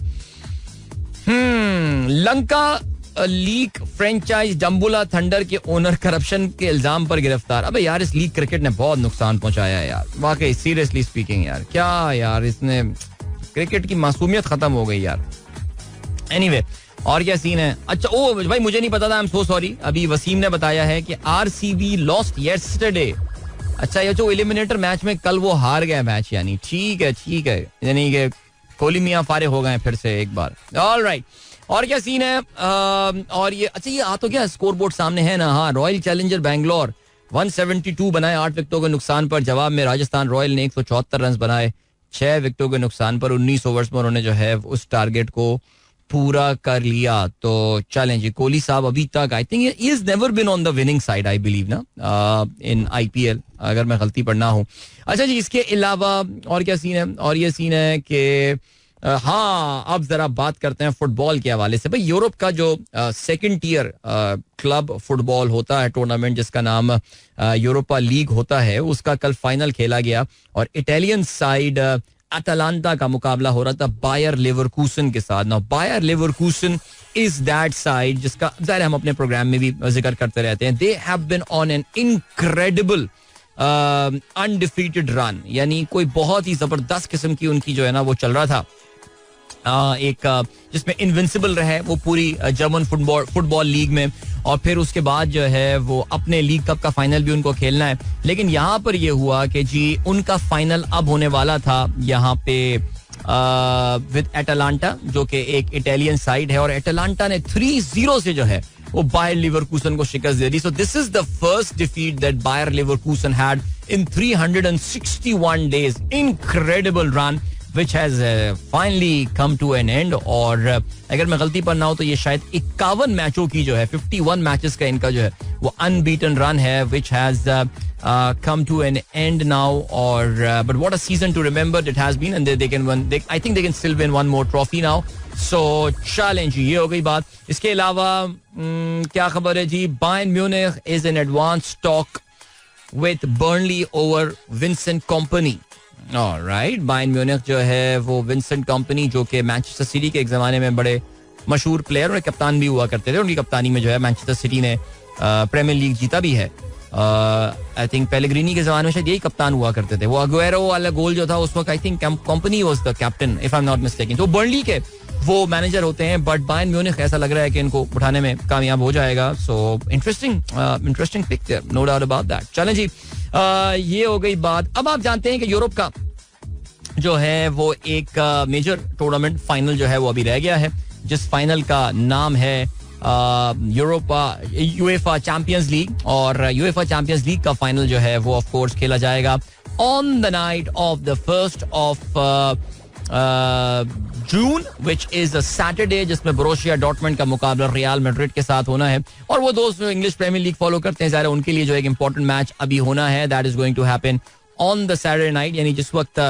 लंका लीग फ्रेंचाइज डम्बुला थंडर के ओनर करप्शन के इल्जाम पर गिरफ्तार. अबे यार इस लीग क्रिकेट ने बहुत नुकसान पहुंचाया है यार, वाकई सीरियसली स्पीकिंग यार. क्या यार इसने क्रिकेट की मासूमियत खत्म हो गई यार. एनीवे और क्या सीन है. अच्छा ओ भाई मुझे नहीं पता था, आई एम सो सॉरी. अभी वसीम ने बताया है कि आरसीबी लॉस्ट यस्टरडे अच्छा, ये जो एलिमिनेटर मैच में कल वो हार गए मैच, यानी ठीक है, यानी कि कोहली मियां फारे हो गए फिर से एक बार. ऑलराइट, और क्या सीन है? और ये अच्छा, ये आ तो क्या स्कोर बोर्ड सामने है ना. हाँ, रॉयल चैलेंजर बैंगलोर 172 बनाए 8 विकेटों के नुकसान पर. जवाब में राजस्थान रॉयल ने 174 रन बनाए 6 विकेटों के नुकसान पर. 19 ओवर्स में उन्होंने जो है उस टारगेट को पूरा कर लिया. तो चलें जी, कोहली साहब अभी तक I think he is never been on the winning side, I believe ना, इन आईपीएल, अगर मैं गलती पर ना हूं. अच्छा जी, इसके अलावा और क्या सीन है? और ये सीन है कि हाँ, अब जरा बात करते हैं फुटबॉल के हवाले से. भाई, यूरोप का जो सेकंड टियर क्लब फुटबॉल होता है टूर्नामेंट, जिसका नाम यूरोपा लीग होता है, उसका कल फाइनल खेला गया और इटालियन साइड अटलांटा का मुकाबला हो रहा था बायर लेवरकूसन के साथ. Now Bayer Leverkusen is that side जिसका ज़ाहिर हम अपने प्रोग्राम में भी जिक्र करते रहते हैं. They have been on an incredible undefeated run, यानी कोई बहुत ही जबरदस्त किस्म की उनकी जो है ना वो चल रहा था. एक जिसमें इनविंसिबल रहे वो पूरी जर्मन फुटबॉल लीग में, और फिर उसके बाद जो है वो अपने लीग कप का फाइनल भी उनको खेलना है. लेकिन यहाँ पर ये हुआ कि जी उनका फाइनल अब होने वाला था यहाँ पे विद एटलांटा, जो कि एक इटालियन साइड है, और एटलांटा ने 3-0 से जो है वो बायर लेवरकूसन को शिकस्त दे दी. So this is the first defeat that Bayer Leverkusen had in 361 days. Incredible run which has finally come to an end. और अगर मैं गलती पर ना हो तो ये शायद 51 मैचों की जो है 51 मैचेस का इनका जो है वो अनबीटन रन है, which has come to an end now. और but what a season to remember it has been, and they can win. I think they can still win one more trophy now. So challenge, ये हो गई बात. इसके अलावा क्या खबर है जी? Bayern Munich is in advanced talk with Burnley over Vincent Kompany. Alright, Bayern Munich जो है वो विंसेंट कंपनी, जो कि मैनचेस्टर सिटी के एक जमाने में बड़े मशहूर प्लेयर और कप्तान भी हुआ करते थे. उनकी कप्तानी में जो है मैनचेस्टर सिटी ने प्रीमियर लीग जीता भी है. आई थिंक पेलेग्रिनी के जमाने में शायद यही कप्तान हुआ करते थे. वो अगुएरो वाला गोल जो था उस वक्त I think company was the captain, if I am not mistaken. तो बर्नली के वो मैनेजर होते हैं, बट बायर्न म्यूनिख ऐसा लग रहा है कि इनको उठाने में कामयाब हो जाएगा. So interesting picture, no doubt about that. चलें जी, ये हो गई बात. अब आप जानते हैं कि यूरोप का जो है वो एक मेजर टूर्नामेंट फाइनल जो है वो अभी रह गया है, जिस फाइनल का नाम है यूएफा चैंपियंस लीग. और यूएफा चैंपियंस लीग का फाइनल जो है वो ऑफ कोर्स खेला जाएगा on the night of the 1st of June, which is a Saturday, जिसमें बोरुसिया डॉर्टमुंड का मुकाबला रियल मैड्रिड के साथ होना है. और वो दोस्त जो इंग्लिश प्रीमियर लीग फॉलो करते हैं, ज़ाहिर उनके लिए जो एक इंपॉर्टेंट मैच अभी होना है, that is going to happen on the Saturday night. यानी जिस वक्त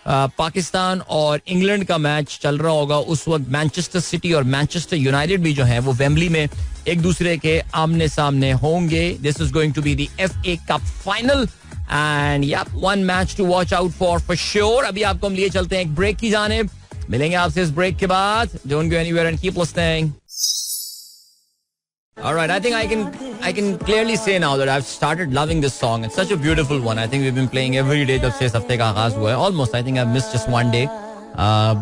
पाकिस्तान और इंग्लैंड का मैच चल रहा होगा, उस वक्त मैनचेस्टर सिटी और मैनचेस्टर यूनाइटेड भी जो है वो वेम्बली में एक दूसरे के आमने सामने होंगे. This is going to be the FA cup final, and yeah one match to watch out for sure. अभी आपको हम लिए चलते हैं एक ब्रेक की जानिब. मिलेंगे आपसे इस ब्रेक के बाद. Don't go anywhere and keep listening. All right, I think I can clearly say now that I've started loving this song. It's such a beautiful one. I think we've been playing every day जब से इस हफ्ते का आगाज हुआ है. Almost, I think I've missed just one day.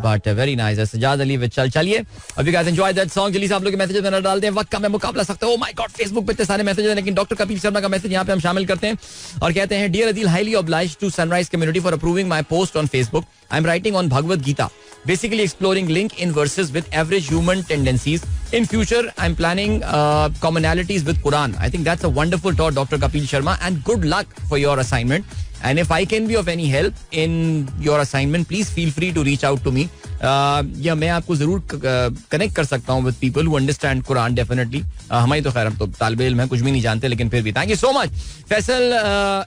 But very nice. Sajjad Ali विचल. चलिए, अब you guys enjoy that song. जल्दी से आप लोग के मैसेजेस में डाल दें. वक्त का मैं मुकाबला सकता हूँ. Oh my God, Facebook पे इतने सारे मैसेजेस हैं, लेकिन डॉक्टर कपिल शर्मा का मैसेज यहाँ पे हम शामिल करते हैं और कहते हैं, Dear Adil, highly obliged to Sunrise community for approving my post on Facebook. I'm writing on Bhagavad Gita, basically exploring link in verses with average human tendencies. In future, I'm planning commonalities with Quran. I think that's a wonderful thought, Dr. Kapil Sharma, and good luck for your assignment. And if I can be of any help in your assignment, please feel free to reach out to me. या मैं आपको जरूर connect कर सकता हूँ with people who understand Quran definitely. हमारी तो खैर हम तो तालिबे इल्म हैं, कुछ भी नहीं जानते, लेकिन फिर भी thank you so much. Faisal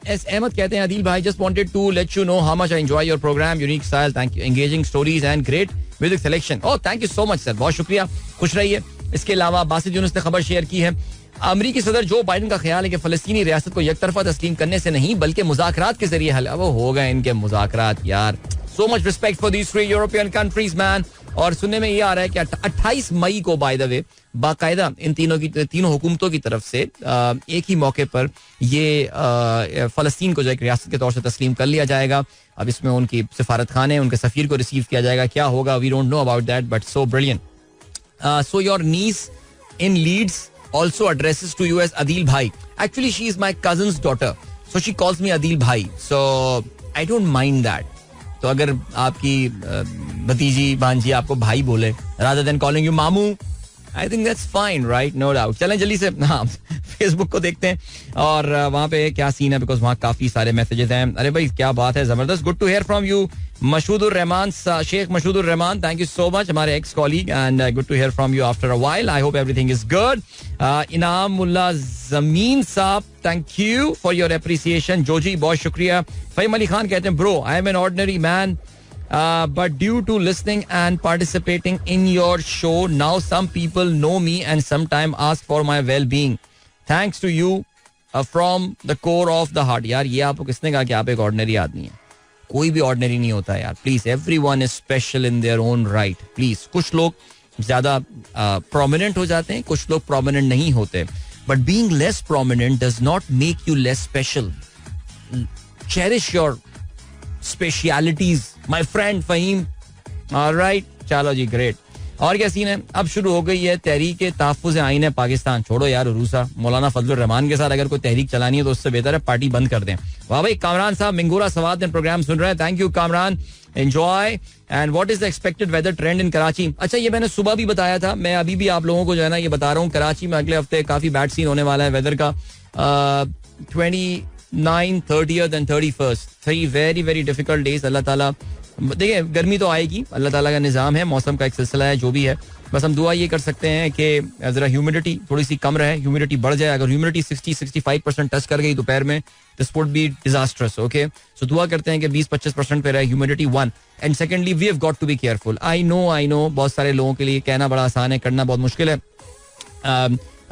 S Ahmed कहते हैं, अदील भाई, just wanted to let you know how much I enjoy your program, unique style, thank you, engaging stories and great music selection. Oh, thank you so much sir, बहुत शुक्रिया, खुश रहिए. इसके अलावा बासित यूनुस ने खबर शेयर की है, अमरीकी सदर जो बाइडन का ख्याल है कि फलस्तीनी रियासत को यकतरफा तस्लीम करने से नहीं बल्कि मुज़ाकरात के जरिए हल. वो हो गए इनके मुज़ाकरात यार. So much respect for these 3 European countries man. और सुनने में ये आ रहा है कि 28 मई को बाय द वे बाकायदा इन तीनों हुकूमतों की तरफ से एक ही मौके पर ये फलस्तीन को जो एक रियासत के तौर से तस्लीम कर लिया जाएगा. अब इसमें उनकी सिफारत खाने, उनके सफीर को रिसीव किया जाएगा. क्या होगा, we don't know about that, but so brilliant. So your niece in Leeds also addresses to you as Adil Bhai. Actually, she is my cousin's daughter. So she calls me Adeel भाई, सो I don't mind that. तो अगर आपकी भतीजी भांजी आपको भाई बोले rather than calling you मामू, I think that's fine, right, no doubt. चलें जल्दी से हाँ फेसबुक को देखते हैं और वहाँ पे क्या सीन है, बिकॉज वहाँ काफी सारे मैसेजेस हैं. अरे भाई क्या बात है, जबरदस्त. Good to hear from you Mashhoodur Rahman, Sheikh Mashhoodur Rahman, thank you so much, हमारे ex colleague, and good to hear from you after a while. I hope everything is good. Inamullah Zameen साहब, thank you for your appreciation. जोजी बहुत शुक्रिया. फहीम अली खान कहते हैं bro I am an ordinary man but due to listening and participating in your show now some people know me and sometimes ask for my well-being. Thanks to you from the core of the heart. यार ये आपको किसने कहा कि आप एक ordinary आदमी हैं? कोई भी ऑर्डिनरी नहीं होता यार. Please, everyone is special in their own right. Please, कुछ लोग ज्यादा प्रोमिनेंट हो जाते हैं, कुछ लोग प्रोमिनेंट नहीं होते, but being less prominent does not make you less special. Cherish your specialities my friend Faheem. Alright, चलो जी, ग्रेट. और क्या सीन है, अब शुरू हो गई है तहरीक तहफ़्फ़ुज़ आईन पाकिस्तान. छोड़ो यार उरूसा, मौलाना फजलुर रहमान के साथ अगर कोई तहरीक चलानी है तो उससे बेहतर है पार्टी बंद कर दें. वाह भाई, कामरान साहब मिंगूरा सवाद ने प्रोग्राम सुन रहे हैं, thank you Kamran, enjoy. And what is the expected weather trend in Karachi? अच्छा, ये मैंने सुबह भी बताया था, मैं अभी भी आप लोगों को जो है ना ये बता रहा हूँ, कराची में अगले हफ्ते काफी बैड सीन होने वाला है वेदर का. 29, 30th and 31st, 3 very very difficult days. अल्लाह ताला, देखिए गर्मी तो आएगी, अल्लाह ताला का निज़ाम है, मौसम का एक सिलसिला है, जो भी है. बस हम दुआ ये कर सकते हैं कि जरा ह्यूमिडिटी थोड़ी सी कम रहे, ह्यूमिडिटी बढ़ जाए. अगर ह्यूमिडिटी 60-65% टच कर गई दोपहर में, this would be disastrous. Okay, so दुआ करते हैं कि 20-25% पे रहे humidity. 1 and secondly we have got to be careful. I know बहुत सारे लोगों के लिए कहना बड़ा आसान है, करना बहुत मुश्किल है.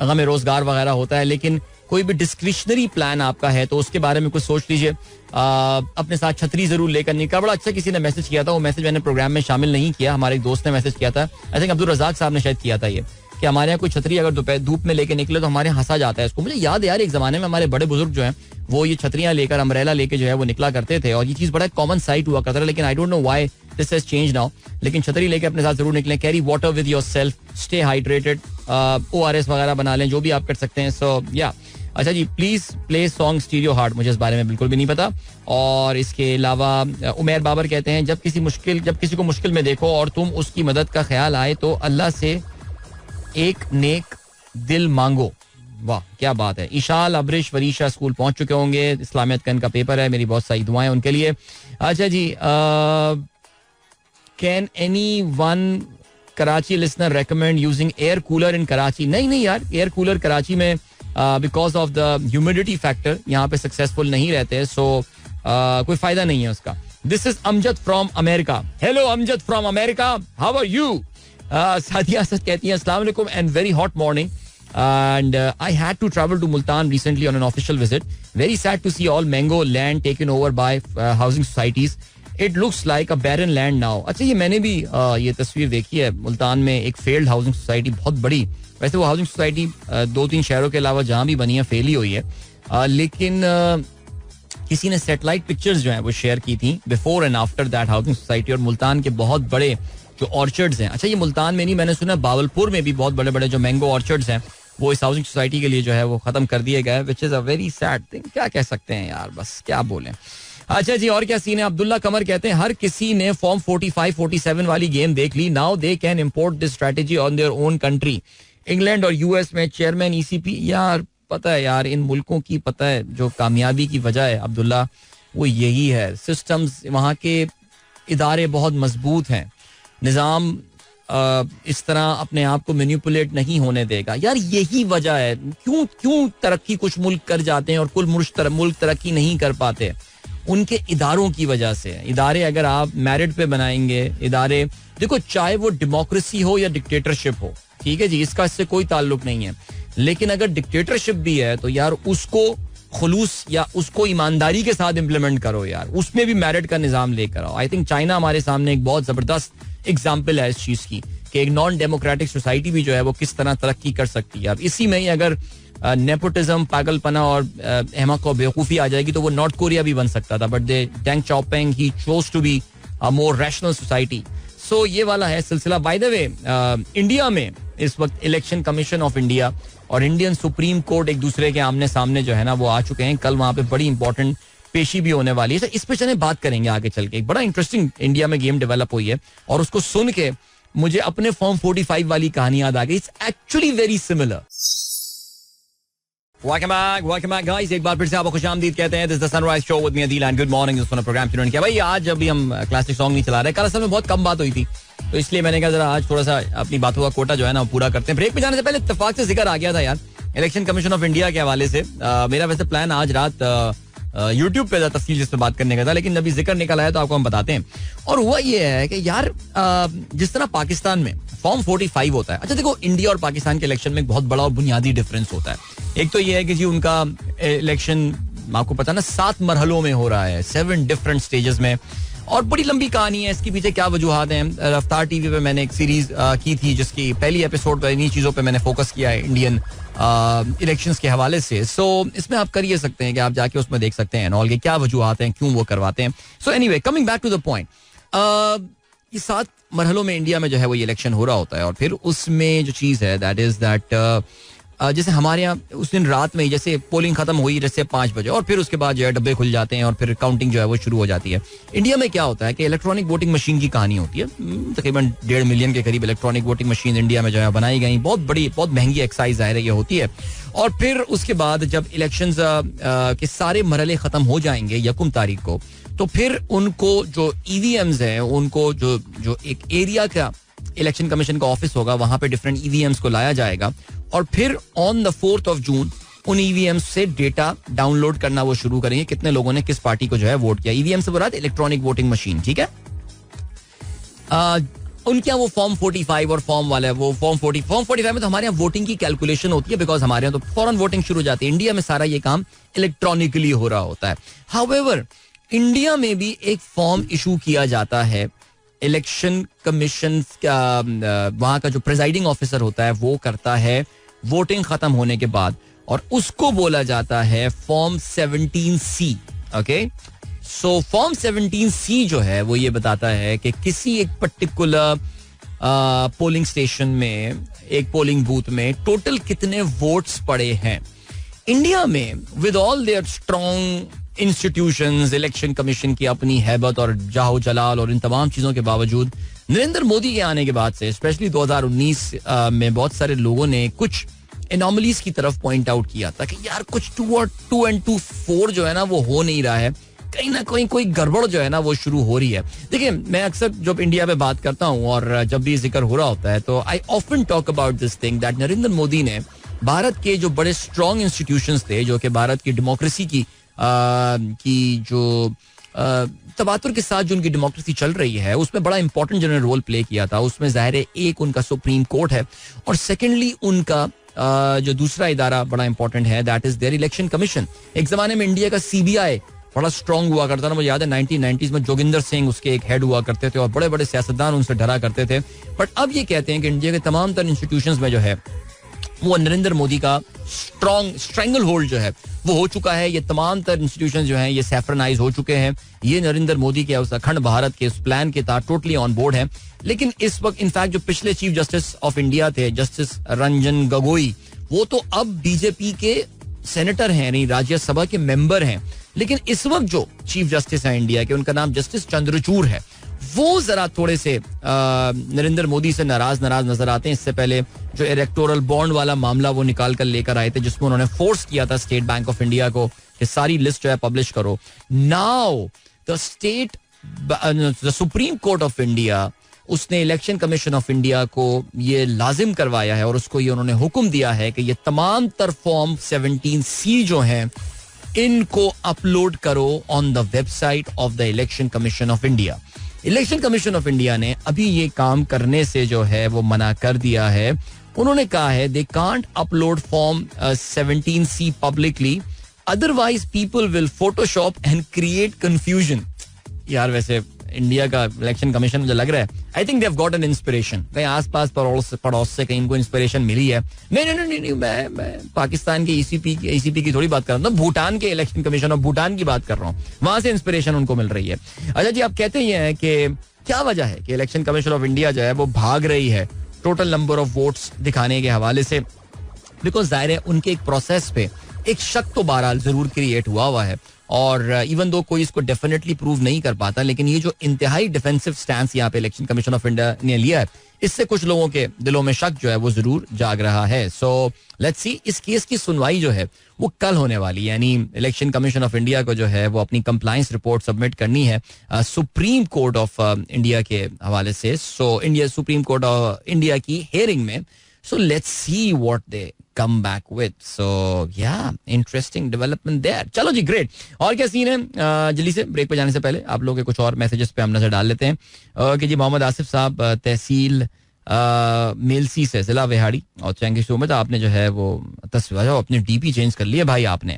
गम रोजगार वगैरह होता है, लेकिन कोई भी डिस्क्रिशनरी प्लान आपका है तो उसके बारे में कुछ सोच लीजिए. अपने साथ छतरी जरूर लेकर निकला. बड़ा अच्छा किसी ने मैसेज किया था, वो मैसेज मैंने प्रोग्राम में शामिल नहीं किया, हमारे एक दोस्त ने मैसेज किया था, आई थिंक अब्दुल रजाक साहब ने शायद किया था, ये कि हमारे यहाँ कोई छतरी अगर दोपहर धूप में लेके निकले तो हमारे यहाँ हंसा जाता है इसको. मुझे याद है यार, एक जमाने में हमारे बड़े बुजुर्ग जो हैं वो ये छतरियां लेकर, अम्ब्रेला लेके जो है वो निकला करते थे, और ये चीज बड़ा कॉमन साइट हुआ करता था. लेकिन I don't know why this has change now. लेकिन छतरी लेके अपने साथ जरूर निकलें. Carry water with yourself, stay hydrated, ORS वगैरह बना लें, जो भी आप कर सकते हैं. सो या अच्छा जी, please play song stereo heart. मुझे इस बारे में बिल्कुल भी नहीं पता. और इसके अलावा उमैर बाबर कहते हैं जब किसी को मुश्किल में देखो और तुम उसकी मदद का ख्याल आए तो अल्लाह से एक नेक दिल मांगो. वाह क्या बात है. ईशाल अब्रिश वरीशा स्कूल पहुंच चुके होंगे, इस्लामियत का इनका पेपर है, मेरी बहुत सारी दुआएं उनके लिए. अच्छा जी, can anyone Karachi listener recommend using air cooler in Karachi? नहीं यार, एयर कूलर कराची में because of the humidity factor यहाँ पे सक्सेसफुल नहीं रहते, सो कोई फायदा नहीं है उसका. This is Amjad from America. Hello Amjad from America, how are you? Sadia Asad कहती हैं अस्सलाम वालेकुम and very hot morning and I had to travel to Multan recently on an official visit. Very sad to see all mango land taken over by housing societies. It looks like a barren land now. अच्छा, ये मैंने भी ये तस्वीर देखी है. मुल्तान में एक फेल्ड हाउसिंग सोसाइटी बहुत बड़ी, वैसे वो हाउसिंग सोसाइटी 2-3 शहरों के अलावा जहाँ भी बनी है फेल ही हुई है, लेकिन किसी ने सैटेलाइट पिक्चर्स जो हैं वो शेयर की थी before and after that housing society, और मुल्तान के बहुत बड़े जो ऑर्चर्ड्स हैं. अच्छा, ये मुल्तान में नहीं, मैंने सुना बावलपुर में भी बहुत बड़े बड़े जो मैंगो ऑर्चर्ड्स हैं वो इस हाउसिंग सोसाइटी के लिए जो है वो खत्म कर दिए गए, which is a very sad thing. क्या कह सकते हैं यार, बस क्या बोलें. अच्छा जी, और क्या सीन है? अब्दुल्ला कमर कहते हैं हर किसी ने फॉर्म 45-47 वाली गेम देख ली, now they can import this strategy on their own country. England और यूएस में चेयरमैन ECP, यार पता है यार, इन मुल्कों की पता है जो कामयाबी की वजह है अब्दुल्ला, वो यही है. सिस्टम्स, वहाँ के इदारे बहुत मजबूत हैं, निज़ाम इस तरह अपने आप को मैनिपुलेट नहीं होने देगा. यार यही वजह है क्यों तरक्की कुछ मुल्क कर जाते हैं और कुल मुल्क तरक्की नहीं कर पाते, उनके इदारों की वजह से. इदारे अगर आप मेरिट पे बनाएंगे, इदारे देखो, चाहे वो डेमोक्रेसी हो या डिक्टेटरशिप हो, ठीक है जी, इसका इससे कोई ताल्लुक नहीं है, लेकिन अगर डिक्टेटरशिप भी है तो यार उसको खुलूस या उसको ईमानदारी के साथ इम्प्लीमेंट करो यार, उसमें भी मेरिट का निजाम लेकर आओ. आई थिंक चाइना हमारे सामने एक बहुत जबरदस्त एग्जाम्पल है इस चीज की कि एक नॉन डेमोक्रेटिक सोसाइटी भी जो है वो किस तरह तरक्की कर सकती है. अब इसी में ही अगर नेपोटिज्म, पागलपना और अहमक और बेवकूफी आ जाएगी तो वो नॉर्थ कोरिया भी बन सकता था, but the Deng Xiaoping he chose to be a more rational society. So ये वाला है सिलसिला. बाय द वे, इंडिया में इस वक्त इलेक्शन कमीशन ऑफ इंडिया और इंडियन सुप्रीम कोर्ट एक दूसरे के आमने सामने जो है ना वो आ चुके हैं. कल वहां पे बड़ी इंपॉर्टेंट पेशी भी होने वाली है. तो इस पे चले बात करेंगे आगे चल के. एक बड़ा इंटरेस्टिंग इंडिया में गेम डेवलप हुई है और उसको सुन के मुझे अपने फॉर्म 45 वाली कहानी याद आ गई. It's actually very similar. Welcome back guys. एक बार फिर से आपको खुशामदीद कहते हैं. This is the Sunrise Show with me Adil and good morning. इस प्रोग्राम ट्यून किया भाई. आज अभी हम क्लासिक सॉन्ग नहीं चला रहे. कल असल में बहुत कम बात हुई थी तो इसलिए मैंने कहा जरा आज थोड़ा सा अपनी बातों का कोटा जो है ना पूरा करते हैं. ब्रेक में जाने से पहले इत्तेफाक से जिक्र आ गया था यार इलेक्शन कमीशन ऑफ इंडिया के हवाले से. मेरा वैसे प्लान आज रात यूट्यूब पे तफसील जिस पे बात करने का था लेकिन अभी जिक्र निकल आया तो आपको हम बताते हैं. और हुआ ये है कि यार जिस तरह पाकिस्तान में फॉर्म 45 होता है. अच्छा देखो इंडिया और पाकिस्तान के इलेक्शन में एक बहुत बड़ा और बुनियादी डिफरेंस होता है. एक तो ये है कि जी उनका इलेक्शन आपको पता ना 7 मरहलों में हो रहा है, 7 डिफरेंट स्टेजेस में. और बड़ी लंबी कहानी है इसके पीछे क्या वजूहात हैं. रफ्तार टीवी पे मैंने एक सीरीज की थी जिसकी पहली एपिसोड पर इन्हीं चीजों पे मैंने फोकस किया है इंडियन इलेक्शंस के हवाले से. सो इसमें आप कर ये सकते हैं कि आप जाके उसमें देख सकते हैं ऑल के क्या वजूहात हैं, क्यों वो करवाते हैं. So anyway coming back to the point, ये 7 मरहलों में इंडिया में जो है वो इलेक्शन हो रहा होता है. और फिर उसमें जो चीज़ है दैट इज दैट जैसे हमारे यहाँ उस दिन रात में जैसे पोलिंग खत्म हुई जैसे 5 बजे और फिर उसके बाद जो है डब्बे खुल जाते हैं और फिर काउंटिंग जो है वो शुरू हो जाती है. इंडिया में क्या होता है कि इलेक्ट्रॉनिक वोटिंग मशीन की कहानी होती है. तकरीबन 1.5 मिलियन के करीब इलेक्ट्रॉनिक वोटिंग मशीन इंडिया में जो है बनाई गई. बहुत बड़ी बहुत महंगी एक्साइज ज़ाहिर है ये होती है. और फिर उसके बाद जब इलेक्शन के सारे मरहले खत्म हो जाएंगे 1 तारीख को तो फिर उनको जो ईवीएम्स हैं उनको जो एक एरिया का इलेक्शन कमीशन का ऑफिस होगा वहां पे डिफरेंट ईवीएम्स को लाया जाएगा और फिर ऑन द 4 जून उन ईवीएम्स से डेटा डाउनलोड करना वो शुरू करेंगे कितने लोगों ने किस पार्टी को जो है वोट किया. ईवीएम से बोला इलेक्ट्रॉनिक वोटिंग मशीन. ठीक है. उनके यहाँ वो फॉर्म 45 और फॉर्म वाला है वो फॉर्म 45 में तो हमारे यहाँ वोटिंग की कैलकुलेशन होती है बिकॉज हमारे यहाँ तो फौरन वोटिंग शुरू हो जाती है. इंडिया में सारा ये काम इलेक्ट्रॉनिकली हो रहा होता है. हाउएवर इंडिया में भी एक फॉर्म इशू किया जाता है इलेक्शन कमीशन का. वहां का जो प्रिजाइडिंग ऑफिसर होता है वो करता है वोटिंग खत्म होने के बाद और उसको बोला जाता है form 17C. Okay. So form 17C जो है वो ये बताता है कि किसी एक पर्टिकुलर पोलिंग स्टेशन में एक पोलिंग बूथ में टोटल कितने वोट्स पड़े हैं. इंडिया में with all their strong institutions election commission की अपनी हैबत और जाहो जलाल और इन तमाम चीजों के बावजूद नरेंद्र मोदी के आने के बाद से स्पेशली 2019 में बहुत सारे लोगों ने कुछ एनॉमलीज की तरफ पॉइंट आउट किया था कि यार कुछ 2 and 2 4 जो है ना वो हो नहीं रहा है. कहीं ना कहीं कोई गड़बड़ जो है ना वो शुरू हो रही है. देखिए मैं अक्सर जब इंडिया पे बात करता हूँ और जब भी जिक्र हो रहा होता है तो I often talk about this thing that Narendra Modi ने भारत के जो बड़े स्ट्रॉन्ग इंस्टीट्यूशंस थे जो कि भारत की डेमोक्रेसी की जो तबातुर के साथ जो उनकी डेमोक्रेसी चल रही है उसमें बड़ा इंपॉर्टेंट जिन्होंने रोल प्ले किया था. उसमें जाहिर है एक उनका सुप्रीम कोर्ट है और सेकेंडली उनका जो दूसरा इदारा बड़ा इंपॉर्टेंट है that is their election commission. एक जमाने में इंडिया का CBI बड़ा स्ट्रांग हुआ करता था. मुझे याद है 1990s में जोगिंदर सिंह उसके एक हेड हुआ करते थे और बड़े बड़े सियासतदान उनसे डरा करते थे. बट अब ये कहते हैं कि इंडिया के तमाम तरह इंस्टीट्यूशंस में जो है वो नरेंद्र मोदी का स्ट्रैंगल होल्ड जो है वो हो चुका है. ये तमाम तर इंस्टीट्यूशन जो हैं ये सैफ्रनाइज हो चुके हैं. ये नरेंद्र मोदी के उस अखंड भारत के उस प्लान के तहत टोटली ऑन बोर्ड है. लेकिन इस वक्त इनफैक्ट जो पिछले चीफ जस्टिस ऑफ इंडिया थे जस्टिस रंजन गोगोई वो तो अब बीजेपी के सेनेटर हैं यानी राज्यसभा के मेंबर हैं. लेकिन इस वक्त जो चीफ जस्टिस है इंडिया के उनका नाम जस्टिस चंद्रचूड़ है. वो जरा थोड़े से नरेंद्र मोदी से नाराज नजर आते हैं. इससे पहले जो इलेक्टोरल बॉन्ड वाला मामला वो निकाल कर लेकर आए थे जिसमें उन्होंने फोर्स किया था स्टेट बैंक ऑफ इंडिया को कि सारी लिस्ट जो है पब्लिश करो. Now the supreme court of India उसने इलेक्शन कमीशन ऑफ इंडिया को ये लाजिम करवाया है और उसको ये उन्होंने हुक्म दिया है कि ये तमाम तर फॉर्म 17C जो हैं इनको अपलोड करो on the website of the election commission of India. Election commission of India ने अभी ये काम करने से जो है वो मना कर दिया है. उन्होंने कहा है they can't upload form 17C publicly otherwise people will Photoshop and create confusion. यार वैसे इंडिया का इलेक्शन कमीशन मुझे लग रहा है I think they have got an inspiration. कहीं आसपास पड़ोस से कहीं इनको इंस्पिरेशन मिली है. नहीं मैं पाकिस्तान के ईसीपी की थोड़ी बात कर रहा हूँ. भूटान के इलेक्शन कमीशन ऑफ भूटान की बात कर रहा हूँ. वहां से इंस्पिरेशन उनको मिल रही है. अच्छा जी आप कहते ये हैं कि क्या वजह है कि इलेक्शन कमीशन ऑफ इंडिया जो है वो भाग रही है टोटल नंबर ऑफ वोट्स दिखाने के हवाले से. बिकॉज जाहिर है उनके एक प्रोसेस पे एक शक तो बहरहाल जरूर क्रिएट हुआ है. और इवन दो कोई इसको डेफिनेटली प्रूव नहीं कर पाता, लेकिन ये जो इंतहाई डिफेंसिव स्टैंस यहाँ पे इलेक्शन कमीशन ऑफ इंडिया ने लिया है, इससे कुछ लोगों के दिलों में शक जो है वो जरूर जाग रहा है. सो लेट्स सी, इस केस की सुनवाई जो है वो कल होने वाली है. यानी इलेक्शन कमीशन ऑफ इंडिया को जो है वो अपनी कंप्लायंस रिपोर्ट सबमिट करनी है सुप्रीम कोर्ट ऑफ इंडिया के हवाले से. So India supreme court of India की हेयरिंग में. So let's see what they come back with. So yeah, interesting development there. चलो जी, great. और क्या सीन है? जल्दी से ब्रेक पे जाने से पहले आप लोगों के कुछ और मैसेजेस पे हम नजर डाल लेते हैं. कि जी मोहम्मद आसिफ साहब तहसील मेलसी से जिला विहाड़ी, और थैंक यू सो मच. आपने जो है वो तस्वीर अपनी डीपी चेंज कर लिया भाई आपने,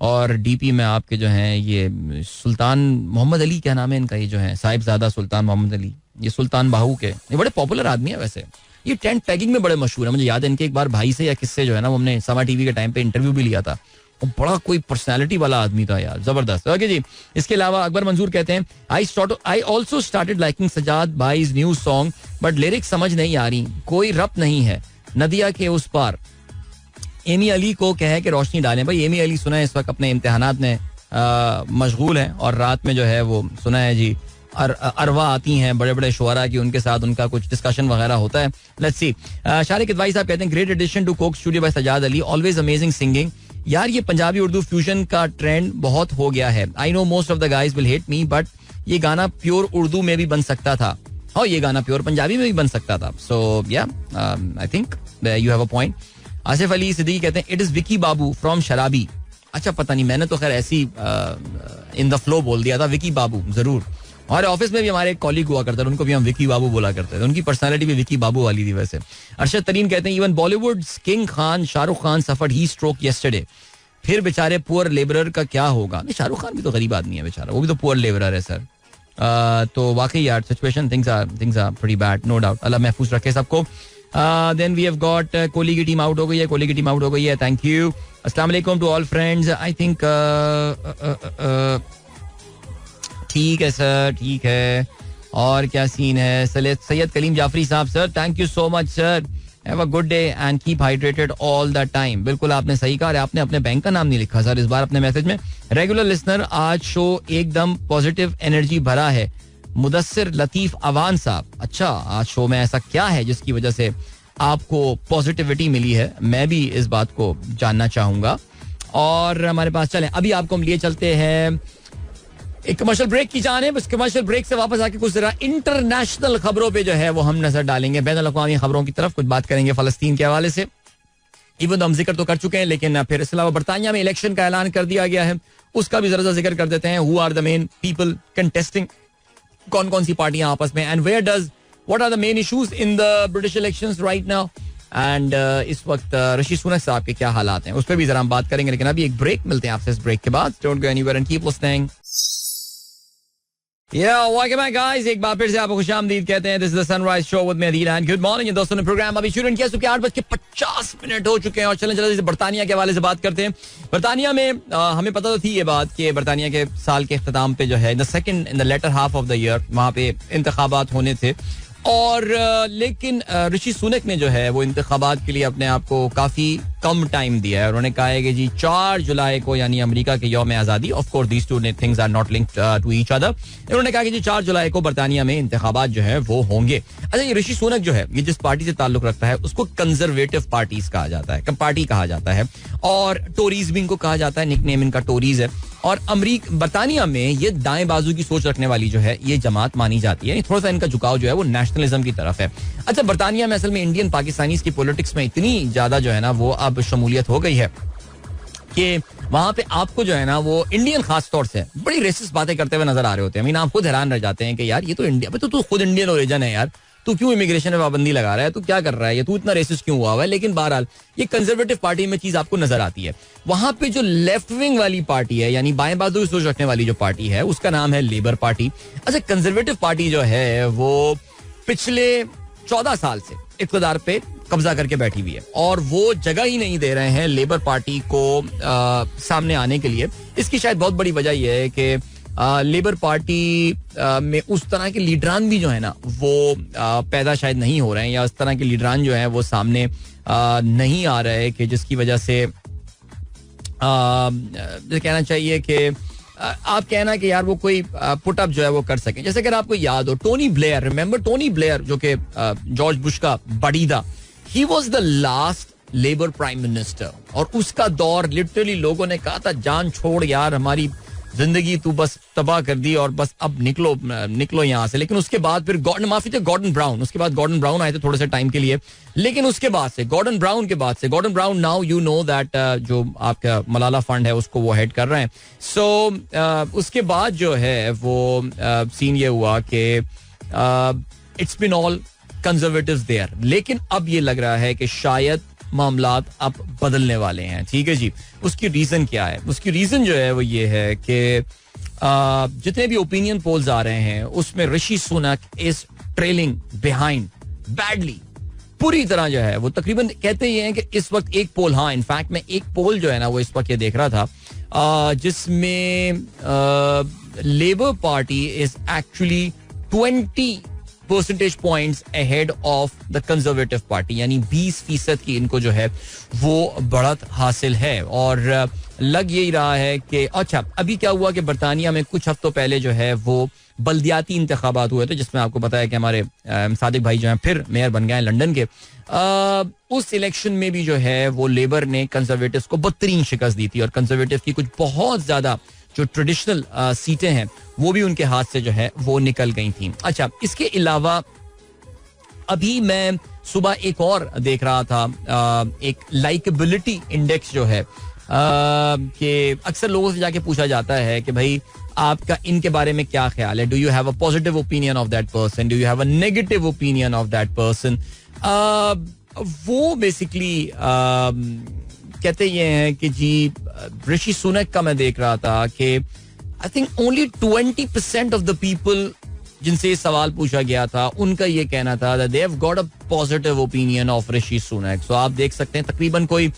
और डीपी में आपके जो हैं ये सुल्तान मोहम्मद अली, क्या नाम है इनका, ये जो है साहिबजादा सुल्तान मोहम्मद अली, ये सुल्तान बाहू के, ये बड़े पॉपुलर आदमी है वैसे. ये टेंट पैकिंग में बड़े मशहूर है. मुझे याद है इनके एक बार भाई से या किससे जो है ना वो हमने समा टीवी के टाइम पे इंटरव्यू भी लिया था. और बड़ा कोई पर्सनालिटी वाला आदमी था यार, जबरदस्त. ओके जी. इसके अलावा अकबर मंजूर कहते हैं I also started liking Sajjad भाईज न्यू सॉन्ग बट लिरिक्स समझ नहीं आ रही, कोई रब्त नहीं है. नदिया के उस पार. एमी अली को कहे कि रोशनी डालें. भाई एमी अली सुना है इस वक्त अपने इम्तिहानात में मशगूल हैं, और रात में जो है वो सुना है जी अरवा आती हैं बड़े बड़े शुअरा की, उनके साथ उनका कुछ डिस्कशन वगैरह होता है. Let's see. शारिक इदवाई साहब कहते हैं great addition to Coke Studio by Sajjad Ali, always amazing singing. यार ये पंजाबी उर्दू फ्यूजन का ट्रेंड बहुत हो गया है. I know most of the guys will hate me, but ये गाना प्योर उर्दू में भी बन सकता था, और ये गाना प्योर पंजाबी में भी बन सकता था. सो या I think you have a point. Asif Ali Siddiqui कहते हैं it is Vicky Babu from शराबी. अच्छा पता नहीं, मैंने तो खैर ऐसी इन द फ्लो बोल दिया था, विकी बाबू. जरूर हमारे ऑफिस में भी हमारे एक कॉलीग हुआ करते थे, उनको भी हम विकी बाबू बोला करते थे. उनकी पर्सनालिटी भी विकी बाबू वाली थी वैसे. अरशद तरीन कहते हैं even Bollywood king Khan Shahrukh Khan suffered he stroke yesterday. फिर बेचारे पुअर लेबरर का क्या होगा? नहीं, शाहरुख खान भी तो गरीब आदमी है बेचारा, वो भी तो पुअर लेबरर है सर. तो वाकई यार situation things are pretty bad, no doubt. अल्लाह महफूज रखे सबको. Then we have got Kohli की टीम आउट हो गई है, थैंक यू. अस्सलाम वालेकुम to all friends. I think ठीक है सर, ठीक है. और क्या सीन है? सैयद कलीम जाफरी साहब, sir thank you so much sir, have a good day and keep hydrated all the time. बिल्कुल आपने सही कहा. आपने अपने बैंक का नाम नहीं लिखा सर इस बार अपने मैसेज में. रेगुलर लिसनर, आज शो एकदम पॉजिटिव एनर्जी भरा है. मुदस्सिर लतीफ अवान साहब, अच्छा आज शो में ऐसा क्या है जिसकी वजह से आपको पॉजिटिविटी मिली है? मैं भी इस बात को जानना चाहूंगा. और हमारे पास चले अभी आपको हम लिए चलते हैं एक कमर्शियल ब्रेक की जानिब. बस कमर्शियल ब्रेक से वापस आके कुछ जरा इंटरनेशनल खबरों पे जो है वो हम नजर डालेंगे, बैनुल अक़वामी खबरों की तरफ कुछ बात करेंगे फलस्तीन के हवाले से. इवन तो हम जिक्र तो कर चुके हैं, लेकिन फिर इसके अलावा बरतानिया में इलेक्शन का ऐलान कर दिया गया है, उसका भी जरा सा जिक्र कर देते हैं. Who are the main people contesting, कौन कौन सी पार्टियां आपस में, and what are the main issues in the British elections right now. And इस वक्त ऋषि सुनक साहब के क्या हालात हैं उस पर भी जरा हम बात करेंगे. लेकिन अभी एक ब्रेक, मिलते हैं आपसे इस ब्रेक के बाद. Don't go anywhere and keep listening. welcome back guys, एक बार फिर से आपको खुशामदीद कहते हैं. This is the sunrise Show with me Adeel and good morning. दोस्तों ने प्रोग्राम अभी शुरू किया, सुबह 8:50 हो चुके हैं, और चलें बरतानिया के हवाले से बात करते हैं. बरतानिया में हमें पता तो थी ये बात कि बरतानिया के साल के इख्तिताम पे जो है in the latter half of the year वहां पे इंतखाबात होने थे. और लेकिन ऋषि सुनक ने जो है वो इंतखाबात के लिए अपने आप को काफी कम टाइम दिया है. उन्होंने कहा है कि जी 4 जुलाई को यानी अमेरिका के यौम आज़ादी, of course these two things are not linked to each other. उन्होंने कहा कि जी 4 जुलाई को बरतानिया में इंतखाबात जो है वो होंगे. अच्छा, ये ऋषि सुनक जो है ये जिस पार्टी से ताल्लुक रखता है उसको कंजर्वेटिव पार्टीज कहा जाता है, पार्टी कहा जाता है, और टोरीज भी इनको कहा जाता है, निकनेम इनका टोरीज है. और बरतानिया में ये दाएं बाजू की सोच रखने वाली जो है ये जमात मानी जाती है. थोड़ा सा इनका झुकाव जो है वो नेशनलिज्म की तरफ है. अच्छा, बरतानिया में असल में इंडियन पाकिस्तानी की पॉलिटिक्स में इतनी ज्यादा जो है ना वो अब शमूलियत हो गई है कि वहां पे आपको जो है ना वो इंडियन खास तौर से बड़ी रेसिस्ट बातें करते हुए नजर आ रहे होते हैं. आप खुद हैरान रह जाते हैं कि यार ये तो इंडिया, तू खुद इंडियन ओरिजिन है यार, तू क्यों इमिग्रेशन में पाबंदी लगा रहा है, तू क्या कर रहा है, ये तू इतना रेसिस्ट क्यों हुआ है. लेकिन बहरहाल ये कंजर्वेटिव पार्टी में चीज आपको नजर आती है. वहां पे जो लेफ्ट विंग वाली पार्टी है यानी बाएं बाजू की सोच रखने वाली जो पार्टी है उसका नाम है लेबर पार्टी. अच्छा, कंजर्वेटिव पार्टी जो है वो पिछले 14 साल से इक़्तिदार पे कब्जा करके बैठी हुई है, और वो जगह ही नहीं दे रहे हैं लेबर पार्टी को सामने आने के लिए. इसकी शायद बहुत बड़ी वजह यह है कि लेबर पार्टी में उस तरह के लीडरान भी जो है ना वो पैदा शायद नहीं हो रहे हैं, या उस तरह के लीडरान जो है वो सामने नहीं आ रहा है, कि जिसकी वजह से कहना चाहिए कि आप कहना कि यार वो कोई पुटअप जो है वो कर सके. जैसे अगर आपको याद हो Tony Blair, remember Tony Blair जो कि जॉर्ज बुश का बड़ी था, he was the last labour prime minister, और उसका दौर लिटरली लोगों ने कहा था जान छोड़ यार, हमारी जिंदगी तू बस तबाह कर दी और बस अब निकलो यहाँ से. लेकिन उसके बाद फिर गॉर्डन ब्राउन, उसके बाद गॉर्डन ब्राउन आए थे थोड़े से टाइम के लिए, लेकिन उसके बाद से Gordon Brown now you know that जो आपका मलाला फंड है उसको वो हेड कर रहे हैं. सो उसके बाद जो है वो सीन ये हुआ कि it's been all conservatives there. लेकिन अब ये लग रहा है कि शायद मामलात अब बदलने वाले हैं. ठीक है जी. उसकी रीजन क्या है? उसकी रीजन जो है वो ये है कि जितने भी ओपिनियन पोल्स आ रहे हैं उसमें Rishi Sunak is trailing behind badly, पूरी तरह जो है वो. तकरीबन कहते ये हैं कि इस वक्त एक पोल, हाँ इनफैक्ट मैं एक पोल जो है ना वो इस वक्त ये देख रहा था जिसमें labour party is actually 20 percentage points ahead of the conservative party, यानी 20% की इनको जो है वो बढ़त हासिल है. और लग यही रहा है कि अच्छा अभी क्या हुआ कि बरतानिया में कुछ हफ्तों पहले जो है वो बल्दियाती इंतखाबात हुए थे, जिसमें आपको पता है कि हमारे सादिक भाई जो हैं फिर मेयर बन गए हैं लंदन के. उस इलेक्शन में भी जो है वो लेबर ने कंजर्वेटिव्स को बदतरीन शिकस्त दी थी, और कंजर्वेटिव की कुछ बहुत ज्यादा जो ट्रेडिशनल सीटें हैं वो भी उनके हाथ से जो है वो निकल गई थी. अच्छा, इसके अलावा अभी मैं सुबह एक और देख रहा था, एक लाइकेबिलिटी इंडेक्स जो है कि अक्सर लोगों से जाके पूछा जाता है कि भाई आपका इनके बारे में क्या ख्याल है, do you have a positive opinion of that person, do you have a negative opinion of that person. वो बेसिकली कहते ये हैं कि जी ऋषि सुनक का मैं देख रहा था कि I think only 20% of the people जिनसे ये सवाल पूछा गया था उनका ये कहना था that they have got a positive opinion of Rishi Sunak. सो आप देख सकते हैं तकरीबन कोई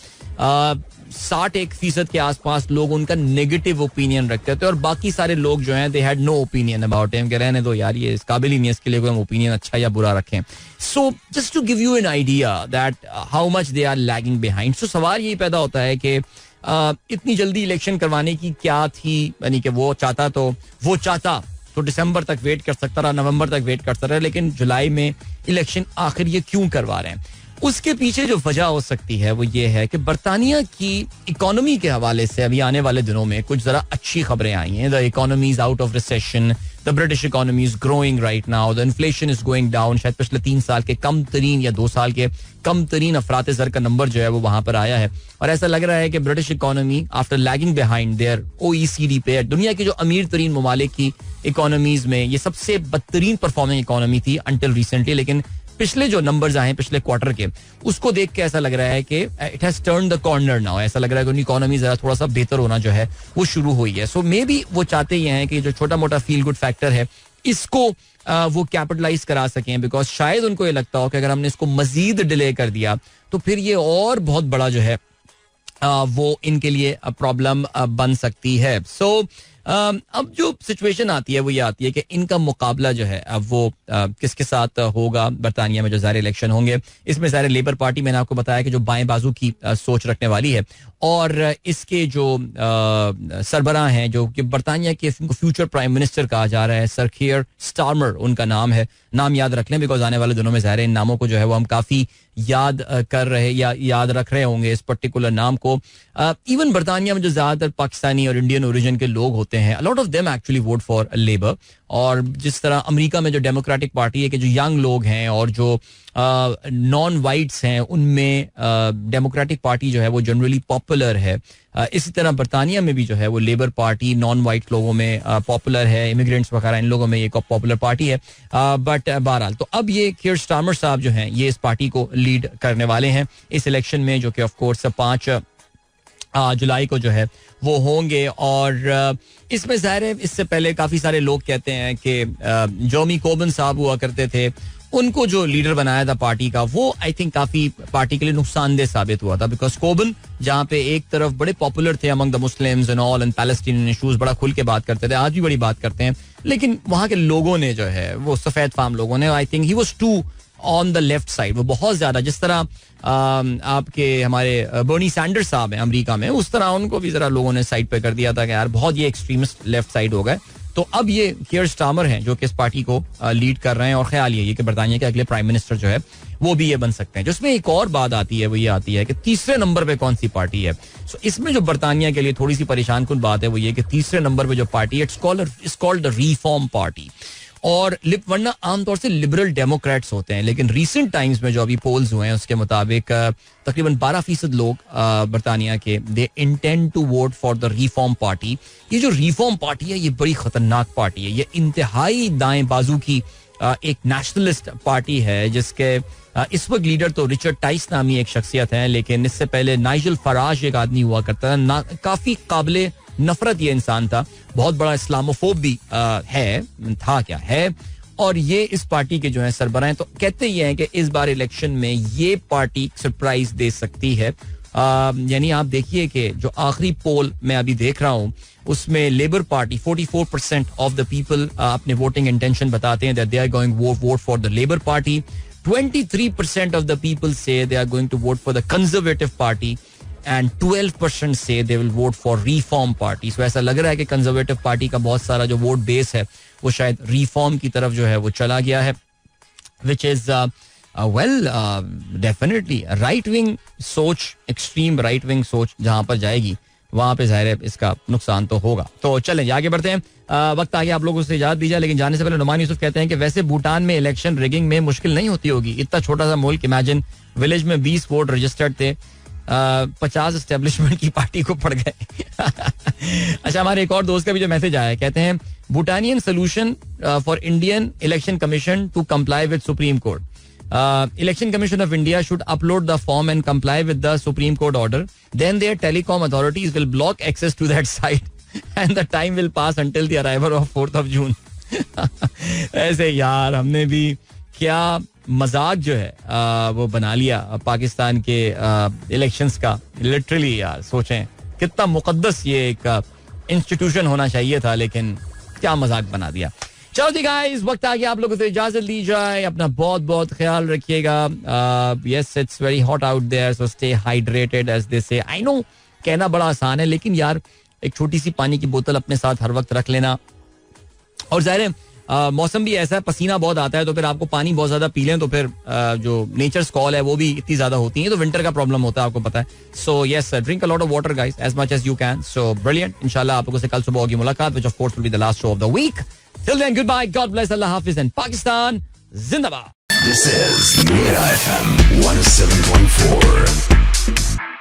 61% के आसपास लोग उनका नेगेटिव ओपिनियन रखते थे, और बाकी सारे लोग जो हैं they had no opinion about him, कि रहने दो यार ये इस काबिल ही नहीं है इसके लिए कोई हम ओपिनियन अच्छा या बुरा रखें. So just to give you an idea that how much they are lagging behind. So सवाल यही पैदा होता है कि इतनी जल्दी इलेक्शन करवाने की क्या थी, यानी कि वो चाहता तो दिसंबर तक वेट कर सकता रहा, नवंबर तक वेट कर सकता रहा, लेकिन जुलाई में इलेक्शन आखिर ये क्यों करवा रहे हैं? उसके पीछे जो वजह हो सकती है वो ये है कि बरतानिया की इकोनॉमी के हवाले से अभी आने वाले दिनों में कुछ जरा अच्छी खबरें आई हैं. The economy is out of recession, the British economy is growing right now, the inflation is going down. शायद पिछले 3 साल के कम तरीन या 2 साल के कम तरीन अफरात ज़र का नंबर जो है वो वहां पर आया है, और ऐसा लग रहा है कि British economy after lagging behind there OECD पे, दुनिया की जो अमीर तरीन ममालिक की इकोनॉमीज में ये सबसे बदतरीन परफॉर्मिंग इकोनॉमी थी अंटिल रिसेंटली. लेकिन पिछले जो नंबर्स आए पिछले क्वार्टर के, उसको देख के ऐसा लग रहा है कि it has turn the corner now. ऐसा लग रहा है कि उनकी इकोनॉमी जरा थोड़ा सा बेहतर होना जो है वो शुरू हुई है. सो मे बी वो चाहते ही हैं कि जो छोटा मोटा फील गुड फैक्टर है इसको वो कैपिटलाइज करा सकें, बिकॉज शायद उनको ये लगता हो कि अगर हमने इसको मजीद डिले कर दिया तो फिर ये और बहुत बड़ा जो है वो इनके लिए प्रॉब्लम बन सकती है. सो अब जो सिचुएशन आती है वो ये आती है कि इनका मुकाबला जो है अब वो किसके साथ होगा बरतानिया में जो ज़ाहिर इलेक्शन होंगे. इसमें ज़ाहिर लेबर पार्टी मैंने आपको बताया कि जो बाएं बाजू की सोच रखने वाली है, और इसके जो सरबराह हैं जो कि बरतानिया के फ्यूचर प्राइम मिनिस्टर कहा जा रहा है, सर कीयर स्टारमर उनका नाम है. नाम याद रख लें बिकॉज आने वाले दिनों में ज़ाहिर इन नामों को जो है वो हम काफ़ी याद कर रहे या याद रख रहे होंगे इस पर्टिकुलर नाम को. इवन बरतानिया में जो ज़्यादातर पाकिस्तानी और इंडियन ओरिजिन के लोग होते हैं, lot of them actually vote for labour. और जिस तरह अमेरिका में जो डेमोक्रेटिक पार्टी है कि जो यंग लोग हैं और जो नॉन वाइट्स हैं उनमें डेमोक्रेटिक पार्टी जो है वो जनरली पॉपुलर है. इसी तरह बरतानिया में भी जो है वो लेबर पार्टी नॉन वाइट लोगों में पॉपुलर है, इमिग्रेंट्स वगैरह इन लोगों में एक पॉपुलर पार्टी है. बट बहरहाल तो अब ये कीयर स्टारमर साहब जो हैं ये इस पार्टी को लीड करने वाले हैं इस इलेक्शन में, जो कि ऑफ कोर्स 5 जुलाई को जो है वो होंगे. और इसमें ज़ाहिर है इससे पहले काफ़ी सारे लोग कहते हैं कि जोमी कोबन साहब हुआ करते थे, उनको जो लीडर बनाया था पार्टी का वो आई थिंक काफ़ी पार्टी के लिए नुकसानदेह साबित हुआ था. बिकॉज कोबन जहाँ पे एक तरफ बड़े पॉपुलर थे among the Muslims and all and Palestinian issues, बड़ा खुल के बात करते थे, आज भी बड़ी बात करते हैं, लेकिन वहाँ के लोगों ने जो है वो सफ़ेद फाम लोगों ने I think he was too on the left side, वो बहुत ज्यादा, जिस तरह आपके हमारे बर्नी सैंडर्स साहब हैं अमेरिका में, उस तरह उनको भी जरा लोगों ने साइड पे कर दिया था कि यार बहुत ये एक्सट्रीमिस्ट लेफ्ट साइड हो गए. तो अब ये कियर स्टार्मर हैं जो कि इस पार्टी को लीड कर रहे हैं, और ख्याल ये कि बरतानिया के अगले प्राइम मिनिस्टर जो है वो भी ये बन सकते हैं. जिसमें एक और बात आती है, वो ये आती है कि तीसरे नंबर पे कौन सी पार्टी है. सो इसमें जो बरतानिया के लिए थोड़ी सी परेशान कुन बात है वो ये कि तीसरे नंबर पे जो पार्टी है, it's called the reform party. और वरना आमतौर से लिबरल डेमोक्रेट्स होते हैं, लेकिन रीसेंट टाइम्स में जो अभी पोल्स हुए हैं उसके मुताबिक तकरीबन 12% लोग बरतानिया के they intend to vote for the reform party. ये जो रिफॉर्म पार्टी है ये बड़ी खतरनाक पार्टी है. ये इंतहाई दाएं बाजू की एक नेशनलिस्ट पार्टी है जिसके इस वक्त लीडर तो रिचर्ड टाइस नामी एक शख्सियत है, लेकिन इससे पहले नाइजल फराज एक आदमी हुआ करता था. काफी काबिले नफरत ये इंसान था, बहुत बड़ा इस्लामोफोब भी है, और ये इस पार्टी के जो है सरबराह हैं. तो कहते ये हैं कि इस बार इलेक्शन में ये पार्टी सरप्राइज दे सकती है. यानी आप देखिए कि जो आखिरी पोल मैं अभी देख रहा हूं उसमें Labour Party 44% of the people अपने वोटिंग इंटेंशन बताते हैं that they are going vote for the Labour Party. 23% of the people say they are going to vote for the Conservative Party and 12% say they will vote for Reform Party. So ऐसा लग रहा है कि Conservative Party का बहुत सारा जो vote base है वो शायद Reform की तरफ जो है वो चला गया है, which is definitely right wing सोच, extreme right wing सोच जहां पर जाएगी वहां पे जाहिर है इसका नुकसान तो होगा. तो चलें आगे बढ़ते हैं. वक्त आ गया आप लोगों से इजाजत दीजिए, लेकिन जाने से पहले नुमान यूसुफ कहते हैं कि वैसे भूटान में इलेक्शन रिगिंग में मुश्किल नहीं होती होगी. इतना छोटा सा मुल्क, इमेजिन विलेज में 20 वोट रजिस्टर्ड थे, 50 एस्टेब्लिशमेंट की पार्टी को पड़ गए. अच्छा, हमारे एक और दोस्त का भी जो मैसेज आया है, कहते हैं Bhutanian solution for Indian election commission to comply with supreme court. Election Commission of India should upload the form and comply with the Supreme Court order. Then their telecom authorities will block access to that site and the time will pass until the arrival of 4th of June. ऐसे यार हमने भी क्या मजाक जो है वो बना लिया पाकिस्तान के इलेक्शंस का. लिटरली यार सोचें कितना मुकद्दस ये एक इंस्टीट्यूशन होना चाहिए था, लेकिन क्या मजाक बना दिया. चलो जी गाइस, वक्त आ गया आप लोगों से इजाजत दी जाए. अपना बहुत बहुत ख्याल रखिएगा. Yes, it's very hot out there, so stay hydrated as they say. I no कहना बड़ा आसान है, लेकिन यार एक छोटी सी पानी की बोतल अपने साथ हर वक्त रख लेना. और जाहिर है मौसम भी ऐसा है, पसीना बहुत आता है, तो फिर आपको पानी बहुत ज्यादा पी लें तो फिर जो नेचर कॉल है वो भी इतनी ज्यादा होती है, तो विंटर का प्रॉब्लम होता है, आपको पता है. So yes, drink a lot of water guys, as much as you can. So brilliant. इंशाल्लाह आप लोगों से कल सुबह होगी मुलाकात, which of course will be the last show of the week. Till then, goodbye, God bless, Allah Hafiz, and Pakistan Zindabad. This is Mira FM 107.4.